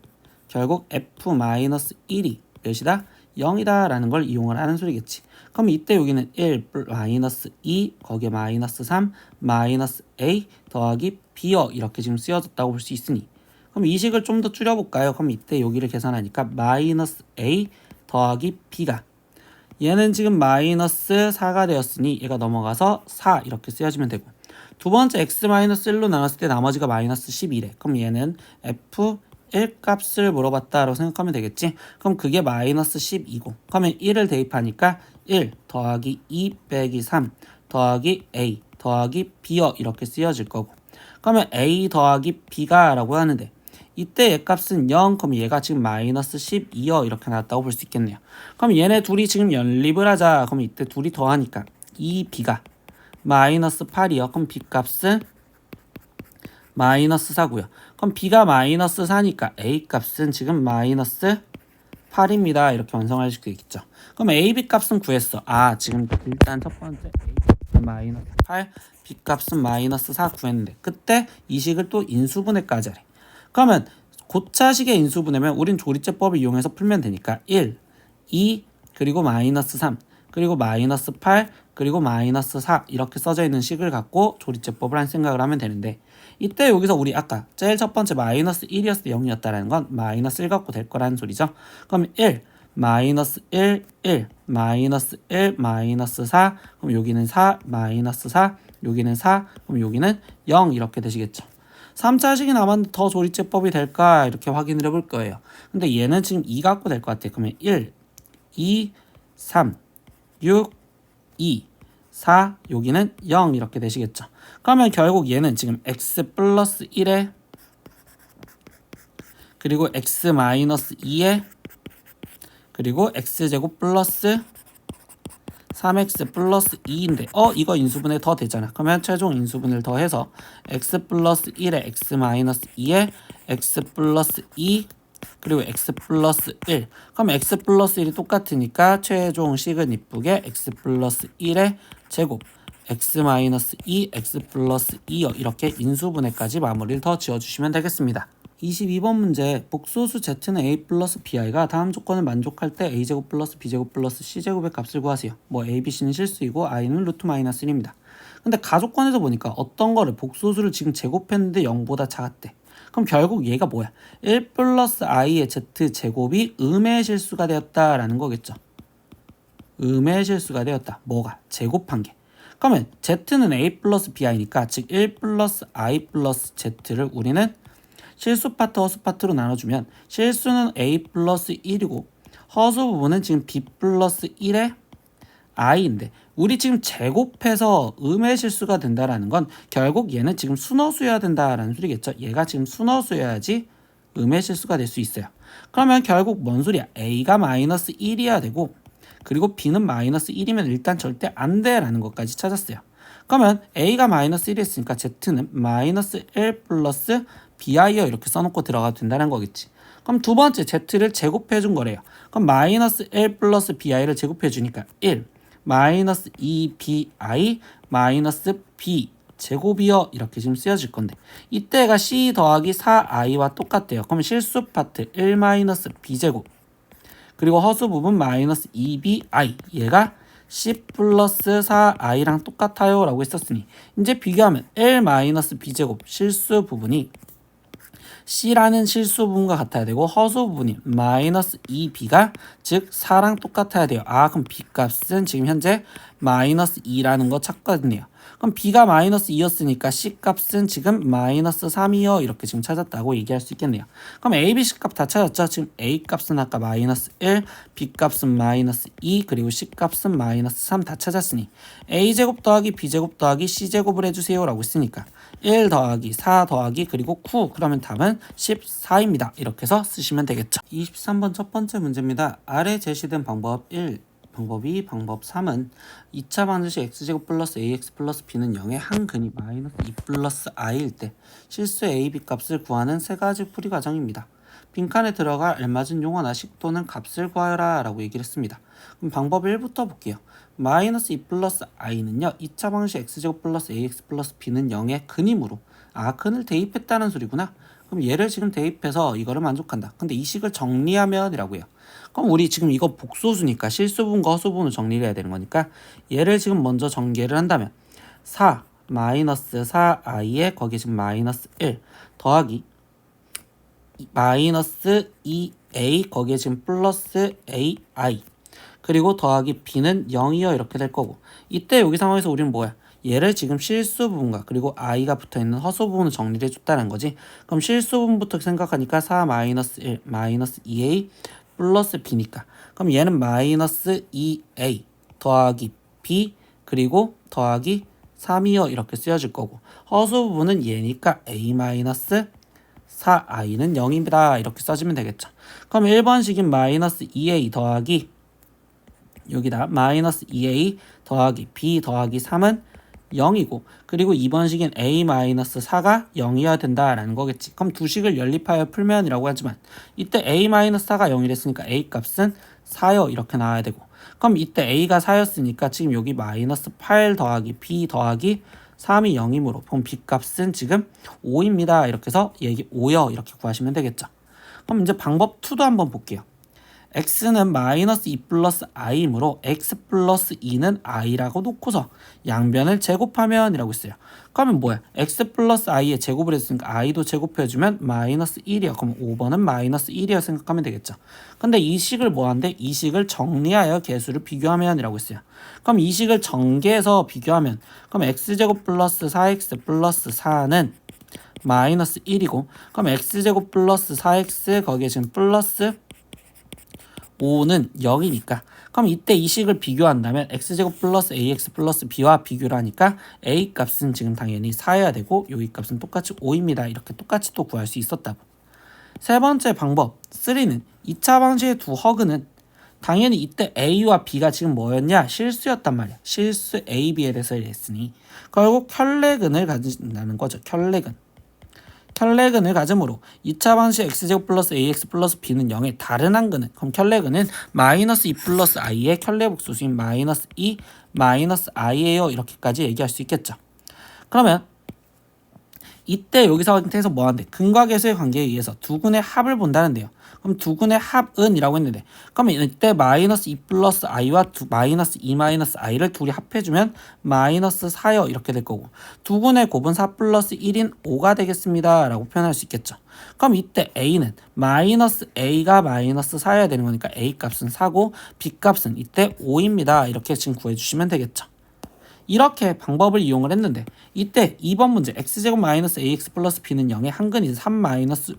결국 f-1이 몇이다? 0이다 라는 걸 이용을 하는 소리겠지. 그럼 이때 여기는 1 마이너스 2 거기에 마이너스 3 마이너스 a 더하기 b여 이렇게 지금 쓰여졌다고 볼 수 있으니 그럼 이 식을 좀 더 줄여볼까요? 그럼 이때 여기를 계산하니까 마이너스 a 더하기 b가 얘는 지금 마이너스 4가 되었으니 얘가 넘어가서 4 이렇게 쓰여지면 되고 두 번째 x-1로 나눴을 때 나머지가 마이너스 11에 그럼 얘는 f 1 값을 물어봤다라고 생각하면 되겠지? 그럼 그게 마이너스 10이고 그러면 1을 대입하니까 1 더하기 2 빼기 3 더하기 a 더하기 b여 이렇게 쓰여질 거고 그러면 a 더하기 b가 라고 하는데 이때 얘 값은 0 그럼 얘가 지금 마이너스 12여 이렇게 나왔다고 볼 수 있겠네요. 그럼 얘네 둘이 지금 연립을 하자. 그럼 이때 둘이 더하니까 이 b가 마이너스 8이요. 그럼 b 값은 마이너스 4고요. 그럼 b가 마이너스 4니까 a 값은 지금 마이너스 8입니다. 이렇게 완성할 수 있겠죠. 그럼 a, b 값은 구했어. 지금 일단 첫 번째 a 값은 마이너스 8, b 값은 마이너스 4 구했는데 그때 이 식을 또 인수분해까지 하래. 그러면 고차식의 인수분해면 우린 조리제법을 이용해서 풀면 되니까 1, 2, 그리고 마이너스 3, 그리고 마이너스 8, 그리고 마이너스 4 이렇게 써져 있는 식을 갖고 조리제법을 한 생각을 하면 되는데 이때 여기서 우리 아까 제일 첫 번째 마이너스 1이었을 때 0이었다라는 건 마이너스 1 갖고 될 거라는 소리죠. 그럼 1, 마이너스 1, 1, 마이너스 1, 마이너스 4 그럼 여기는 4, 마이너스 4 여기는 4 그럼 여기는 0 이렇게 되시겠죠. 3차식이 남았는데 더 조리제법이 될까 이렇게 확인을 해볼 거예요. 근데 얘는 지금 2 갖고 될 것 같아요. 그러면 1, 2, 3, 6, 2, 4 여기는 0 이렇게 되시겠죠. 그러면 결국 얘는 지금 x 플러스 1에 그리고 x 마이너스 2에 그리고 x제곱 플러스 3x 플러스 2인데 이거 인수분해 더 되잖아. 그러면 최종 인수분해를 더해서 x 플러스 1에 x 마이너스 2에 x 플러스 2 그리고 x 플러스 1. 그럼 x 플러스 1이 똑같으니까 최종 식은 이쁘게 x 플러스 1의 제곱 x 마이너스 2 x 플러스 2요. 이렇게 인수분해까지 마무리를 더 지어주시면 되겠습니다. 22번 문제 복소수 z는 a 플러스 bi가 다음 조건을 만족할 때 a제곱 플러스 b제곱 플러스 c제곱의 값을 구하세요. 뭐 a, b, c는 실수이고 i는 루트 마이너스 1입니다. 근데 가족권에서 보니까 어떤 거를 복소수를 지금 제곱했는데 0보다 작았대. 그럼 결국 얘가 뭐야? 1 플러스 i의 z제곱이 음의 실수가 되었다라는 거겠죠. 음의 실수가 되었다. 뭐가? 제곱한 게. 그러면 z는 a 플러스 bi니까 즉 1 플러스 i 플러스 z를 우리는 실수 파트 허수 파트로 나눠주면 실수는 a 플러스 1이고 허수 부분은 지금 b 플러스 1의 i인데 우리 지금 제곱해서 음의 실수가 된다라는 건 결국 얘는 지금 순허수여야 된다라는 소리겠죠. 얘가 지금 순허수여야지 음의 실수가 될 수 있어요. 그러면 결국 뭔 소리야? a가 마이너스 1이어야 되고 그리고 b는 마이너스 1이면 일단 절대 안 돼라는 것까지 찾았어요. 그러면 a가 마이너스 1이 있으니까 z는 마이너스 1 플러스 bi요 이렇게 써놓고 들어가도 된다는 거겠지. 그럼 두 번째 z를 제곱해 준 거래요. 그럼 마이너스 1 플러스 bi를 제곱해 주니까 1 마이너스 2bi 마이너스 b 제곱이요 이렇게 지금 쓰여질 건데 이때가 c 더하기 4i와 똑같대요. 그럼 실수 파트 1 마이너스 b제곱 그리고 허수 부분 마이너스 2bi 얘가 c 플러스 4i랑 똑같아요 라고 했었으니 이제 비교하면 1 마이너스 b제곱 실수 부분이 c라는 실수 부분과 같아야 되고 허수 부분이 마이너스 2b가 즉 4랑 똑같아야 돼요. 그럼 b 값은 지금 현재 마이너스 2라는 거 찾거든요. 그럼 b가 마이너스 2였으니까 c 값은 지금 마이너스 3이요 이렇게 지금 찾았다고 얘기할 수 있겠네요. 그럼 a, b, c 값 다 찾았죠? 지금 a 값은 아까 마이너스 1, b 값은 마이너스 2 그리고 c 값은 마이너스 3 다 찾았으니 a제곱 더하기 b제곱 더하기 c제곱을 해주세요 라고 했으니까 1 더하기 4 더하기 그리고 9 그러면 답은 14입니다. 이렇게 해서 쓰시면 되겠죠. 23번 첫 번째 문제입니다. 아래 제시된 방법 1 방법 2, 방법 3은 2차 방정식 x제곱 플러스 ax 플러스 b는 0의 한 근이 마이너스 2 플러스 i일 때 실수 a, b 값을 구하는 세 가지 풀이 과정입니다. 빈칸에 들어가 알맞은 용어나 식도는 값을 구하여라 라고 얘기를 했습니다. 그럼 방법 1부터 볼게요. 마이너스 2 플러스 i는요 2차 방정식 x제곱 플러스 ax 플러스 b는 0의 근이므로 근을 대입했다는 소리구나. 그럼 얘를 지금 대입해서 이거를 만족한다. 근데 이 식을 정리하면 이라고요. 그럼 우리 지금 이거 복소수니까 실수분과 허수분을 정리를 해야 되는 거니까 얘를 지금 먼저 전개를 한다면 4 마이너스 4i에 거기에 지금 마이너스 1 더하기 마이너스 2a 거기에 지금 플러스 ai 그리고 더하기 b는 0이요 이렇게 될 거고 이때 여기 상황에서 우리는 뭐야? 얘를 지금 실수 부분과 그리고 i가 붙어있는 허수 부분을 정리를 해줬다는 거지. 그럼 실수 부분부터 생각하니까 4 마이너스 1 마이너스 2a 플러스 b니까 그럼 얘는 마이너스 2a 더하기 b 그리고 더하기 3이요 이렇게 쓰여질 거고 허수 부분은 얘니까 a 마이너스 4i는 0입니다. 이렇게 써주면 되겠죠. 그럼 1번식인 마이너스 2a 더하기 여기다 마이너스 2a 더하기 b 더하기 3은 0이고 그리고 2번식인 a-4가 0이어야 된다라는 거겠지. 그럼 두 식을 연립하여 풀면이라고 하지만 이때 a-4가 0이랬으니까 a 값은 4요 이렇게 나와야 되고 그럼 이때 a가 4였으니까 지금 여기 마이너스 8 더하기 b 더하기 3이 0이므로 그럼 b 값은 지금 5입니다. 이렇게 해서 얘기 5요 이렇게 구하시면 되겠죠. 그럼 이제 방법 2도 한번 볼게요. x는 마이너스 2 플러스 i이므로 x 플러스 2는 i라고 놓고서 양변을 제곱하면 이라고 있어요. 그러면 뭐야? x 플러스 i에 제곱을 했으니까 i도 제곱해주면 마이너스 1이야. 그럼 5번은 마이너스 1이야 생각하면 되겠죠. 근데 이 식을 뭐한데? 이 식을 정리하여 개수를 비교하면 이라고 있어요. 그럼 이 식을 전개해서 비교하면 그럼 x제곱 플러스 4x 플러스 4는 마이너스 1이고 그럼 x제곱 플러스 4x 거기에 지금 플러스 5는 0이니까 그럼 이때 이 식을 비교한다면 x제곱 플러스 ax 플러스 b와 비교를 하니까 a 값은 지금 당연히 4여야 되고 여기 값은 똑같이 5입니다. 이렇게 똑같이 또 구할 수 있었다고. 세 번째 방법 3는 2차 방식의 두 허근은 당연히 이때 A와 B가 지금 뭐였냐? 실수였단 말이야. 실수 A, B에 대해서 했으니 결국 켤레근을 가진다는 거죠. 켤레근. 켤레근을 가짐으로 2차 방식 x제곱 플러스 ax 플러스 b는 0의 다른 한근은, 그럼 켤레근은 마이너스 2 플러스 i의 켤레복수수인 마이너스 2 마이너스 i예요. 이렇게까지 얘기할 수 있겠죠. 그러면 이때 여기서 뭐 하는데? 근과 계수의 관계에 의해서 두 근의 합을 본다는데요. 그럼 두 근의 합은 이라고 했는데, 그러면 이때 마이너스 2 플러스 i와 마이너스 2 마이너스 i를 둘이 합해주면 마이너스 4요. 이렇게 될 거고, 두 근의 곱은 4 플러스 1인 5가 되겠습니다. 라고 표현할 수 있겠죠. 그럼 이때 a는 마이너스 a가 마이너스 4여야 되는 거니까 a 값은 4고 b 값은 이때 5입니다. 이렇게 지금 구해주시면 되겠죠. 이렇게 방법을 이용을 했는데, 이때 2번 문제 x제곱 마이너스 ax 플러스 b는 0의 한근이 3 마이너스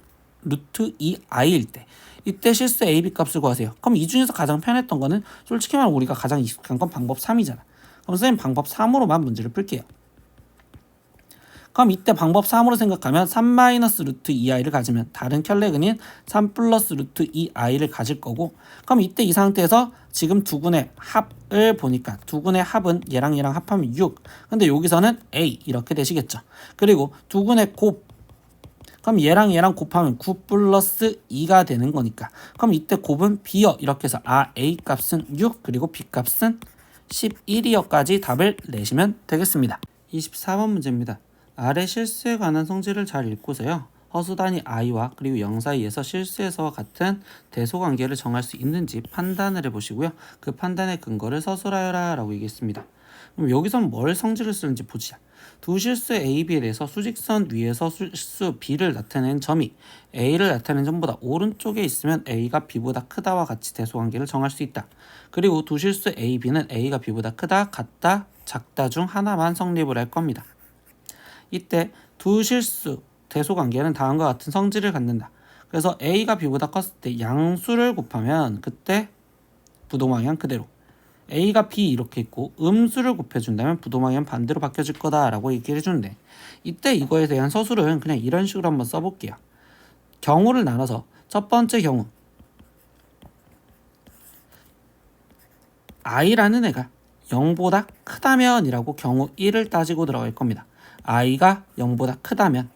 루트 2i일 때 이때 실수 ab 값을 구하세요. 그럼 이 중에서 가장 편했던 거는 솔직히 말하면 우리가 가장 익숙한 건 방법 3이잖아. 그럼 선생님 방법 3으로만 문제를 풀게요. 그럼 이때 방법 3으로 생각하면 3 마이너스 루트 2i를 가지면 다른 켤레근인 3 플러스 루트 2i를 가질 거고, 그럼 이때 이 상태에서 지금 두 근의 합을 보니까 두 근의 합은 얘랑 얘랑 합하면 6. 근데 여기서는 a 이렇게 되시겠죠. 그리고 두 근의 곱, 그럼 얘랑 얘랑 곱하면 9 플러스 2가 되는 거니까, 그럼 이때 곱은 b요. 이렇게 해서 a 값은 6 그리고 b 값은 11이요까지 답을 내시면 되겠습니다. 24번 문제입니다. 아래 실수에 관한 성질을 잘 읽고서요, 허수단위 i와 그리고 0 사이에서 실수에서와 같은 대소관계를 정할 수 있는지 판단을 해보시고요. 그 판단의 근거를 서술하여라 라고 얘기했습니다. 그럼 여기서는 뭘 성질을 쓰는지 보자. 두 실수 A, B에 대해서 수직선 위에서 실수 B를 나타낸 점이 A를 나타낸 점보다 오른쪽에 있으면 A가 B보다 크다와 같이 대소관계를 정할 수 있다. 그리고 두 실수 A, B는 A가 B보다 크다, 같다, 작다 중 하나만 성립을 할 겁니다. 이때 두 실수 대소관계는 다음과 같은 성질을 갖는다. 그래서 A가 B보다 컸을 때 양수를 곱하면 그때 부동방향 그대로, A가 B 이렇게 있고 음수를 곱해준다면 부동방향 반대로 바뀌어질 거다라고 얘기를 해주는데, 이때 이거에 대한 서술은 그냥 이런 식으로 한번 써볼게요. 경우를 나눠서 첫 번째 경우 i라는 애가 0보다 크다면 이라고 경우 1을 따지고 들어갈 겁니다. i가 0보다 크다면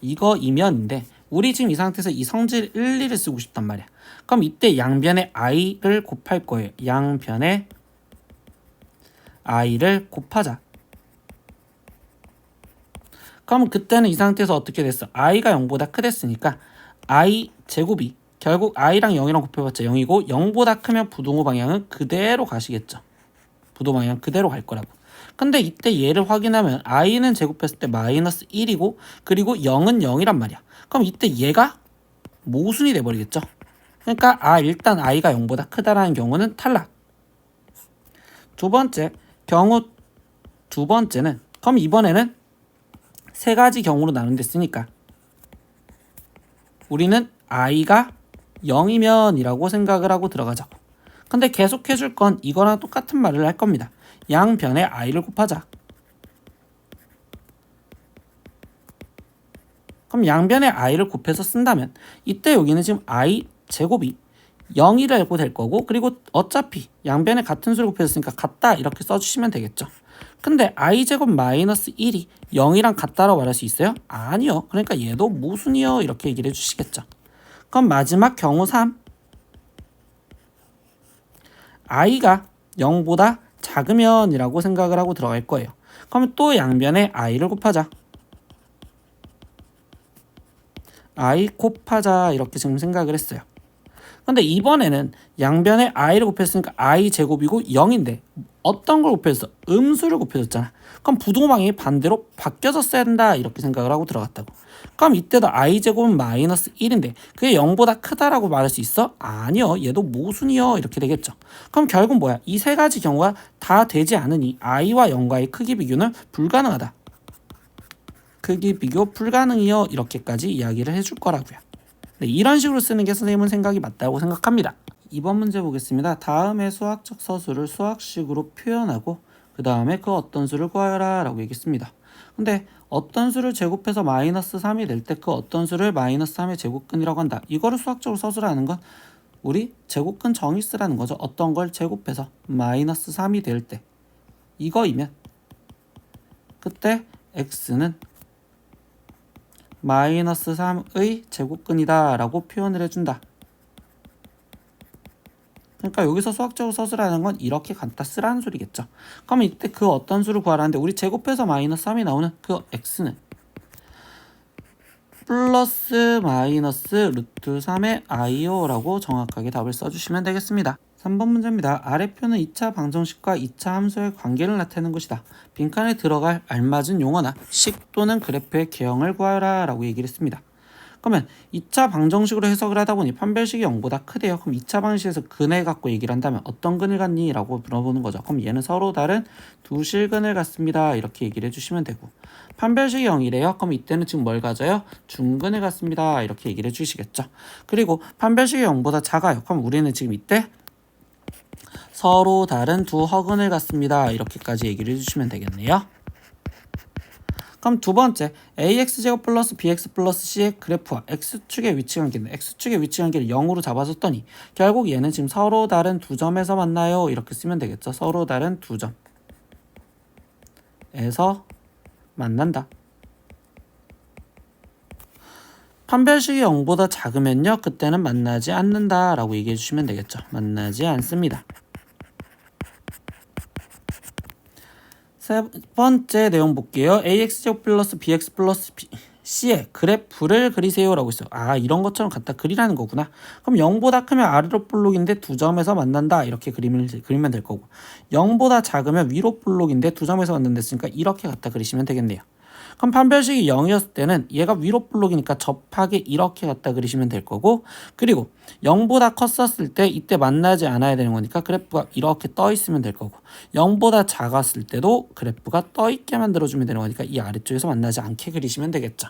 이거이면인데, 우리 지금 이 상태에서 이 성질 1, 2를 쓰고 싶단 말이야. 그럼 이때 양변에 i를 곱할 거예요. 양변에 i를 곱하자. 그럼 그때는 이 상태에서 어떻게 됐어? i가 0보다 크댔으니까 i 제곱이 결국 i랑 0이랑 곱해봤자 0이고 0보다 크면 부동호 방향은 그대로 가시겠죠. 부동호 방향 그대로 갈 거라고. 근데 이때 얘를 확인하면 i는 제곱했을 때 마이너스 1이고 그리고 0은 0이란 말이야. 그럼 이때 얘가 모순이 돼버리겠죠. 그러니까 일단 i가 0보다 크다라는 경우는 탈락. 두 번째는 그럼 이번에는 세 가지 경우로 나눈댔으니까 우리는 i가 0이면 이라고 생각을 하고 들어가자고. 근데 계속 해줄 건 이거랑 똑같은 말을 할 겁니다. 양변에 i를 곱하자. 그럼 양변에 i를 곱해서 쓴다면 이때 여기는 지금 i 제곱이 0이라고 될 거고, 그리고 어차피 양변에 같은 수를 곱해서 쓰니까 같다 이렇게 써주시면 되겠죠. 근데 i 제곱 마이너스 1이 0이랑 같다라고 말할 수 있어요? 아니요. 그러니까 얘도 모순이요 이렇게 얘기를 해주시겠죠. 그럼 마지막 경우 3, i가 0보다 작으면 이라고 생각을 하고 들어갈 거예요. 그러면 또 양변에 i를 곱하자. i 곱하자 이렇게 지금 생각을 했어요. 근데 이번에는 양변에 i를 곱했으니까 i 제곱이고 0인데 어떤 걸 곱했어? 음수를 곱해줬잖아. 그럼 부동방향이 반대로 바뀌어졌어야 된다 이렇게 생각을 하고 들어갔다고. 그럼 이때도 i 제곱은 마이너스 1인데 그게 0보다 크다라고 말할 수 있어? 아니요. 얘도 모순이요 이렇게 되겠죠. 그럼 결국 뭐야? 이 세 가지 경우가 다 되지 않으니 i와 0과의 크기 비교는 불가능하다. 크기 비교 불가능이요 이렇게까지 이야기를 해줄 거라고요. 네, 이런 식으로 쓰는 게 선생님은 생각이 맞다고 생각합니다. 2번 문제 보겠습니다. 다음의 수학적 서술을 수학식으로 표현하고 그 다음에 그 어떤 수를 구하여라 라고 얘기했습니다. 근데 어떤 수를 제곱해서 마이너스 3이 될 때 그 어떤 수를 마이너스 3의 제곱근이라고 한다. 이거를 수학적으로 서술하는 건 우리 제곱근 정의 쓰라는 거죠. 어떤 걸 제곱해서 마이너스 3이 될 때 이거이면 그때 x는 마이너스 3의 제곱근이다 라고 표현을 해준다. 그러니까 여기서 수학적으로 서술하는 건 이렇게 갖다 쓰라는 소리겠죠. 그럼 이때 그 어떤 수를 구하라는데 우리 제곱해서 마이너스 3이 나오는 그 x는 플러스 마이너스 루트 3의 i오라고 정확하게 답을 써주시면 되겠습니다. 3번 문제입니다. 아래 표는 2차 방정식과 2차 함수의 관계를 나타내는 것이다. 빈칸에 들어갈 알맞은 용어나 식 또는 그래프의 개형을 구하라 라고 얘기를 했습니다. 그러면 2차 방정식으로 해석을 하다 보니 판별식이 0보다 크대요. 그럼 2차 방정식에서 근을 갖고 얘기를 한다면 어떤 근을 갖니? 라고 물어보는 거죠. 그럼 얘는 서로 다른 두 실근을 갖습니다. 이렇게 얘기를 해주시면 되고 판별식이 0이래요. 그럼 이때는 지금 뭘 가져요? 중근을 갖습니다. 이렇게 얘기를 해주시겠죠. 그리고 판별식이 0보다 작아요. 그럼 우리는 지금 이때 서로 다른 두 허근을 갖습니다. 이렇게까지 얘기를 해주시면 되겠네요. 그럼 두 번째 ax제곱 플러스 bx 플러스 c의 그래프와 x축의 위치 관계인데 x축의 위치 관계를 0으로 잡아줬더니 결국 얘는 지금 서로 다른 두 점에서 만나요. 이렇게 쓰면 되겠죠. 서로 다른 두 점에서 만난다. 판별식이 0보다 작으면요. 그때는 만나지 않는다 라고 얘기해 주시면 되겠죠. 만나지 않습니다. 세 번째 내용 볼게요. ax제곱 플러스 bx 플러스 c의 그래프를 그리세요 라고 있어요. 아, 이런 것처럼 갖다 그리라는 거구나. 그럼 0보다 크면 아래로 볼록인데 두 점에서 만난다. 이렇게 그리면 될 거고 0보다 작으면 위로 볼록인데 두 점에서 만난다 했으니까 이렇게 갖다 그리시면 되겠네요. 그럼 판별식이 0이었을 때는 얘가 위로 볼록이니까 접하게 이렇게 갖다 그리시면 될 거고 그리고 0보다 컸었을 때 이때 만나지 않아야 되는 거니까 그래프가 이렇게 떠 있으면 될 거고 0보다 작았을 때도 그래프가 떠 있게 만들어주면 되는 거니까 이 아래쪽에서 만나지 않게 그리시면 되겠죠.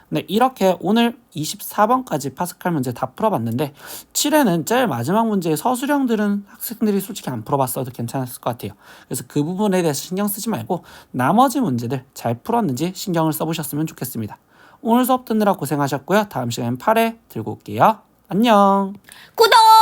네, 이렇게 오늘 24번까지 파스칼 문제 다 풀어봤는데 7회는 제일 마지막 문제의 서술형들은 학생들이 솔직히 안 풀어봤어도 괜찮았을 것 같아요. 그래서 그 부분에 대해서 신경 쓰지 말고 나머지 문제들 잘 풀었는지 신경을 써보셨으면 좋겠습니다. 오늘 수업 듣느라 고생하셨고요. 다음 시간엔 8회 들고 올게요. 안녕. 구독!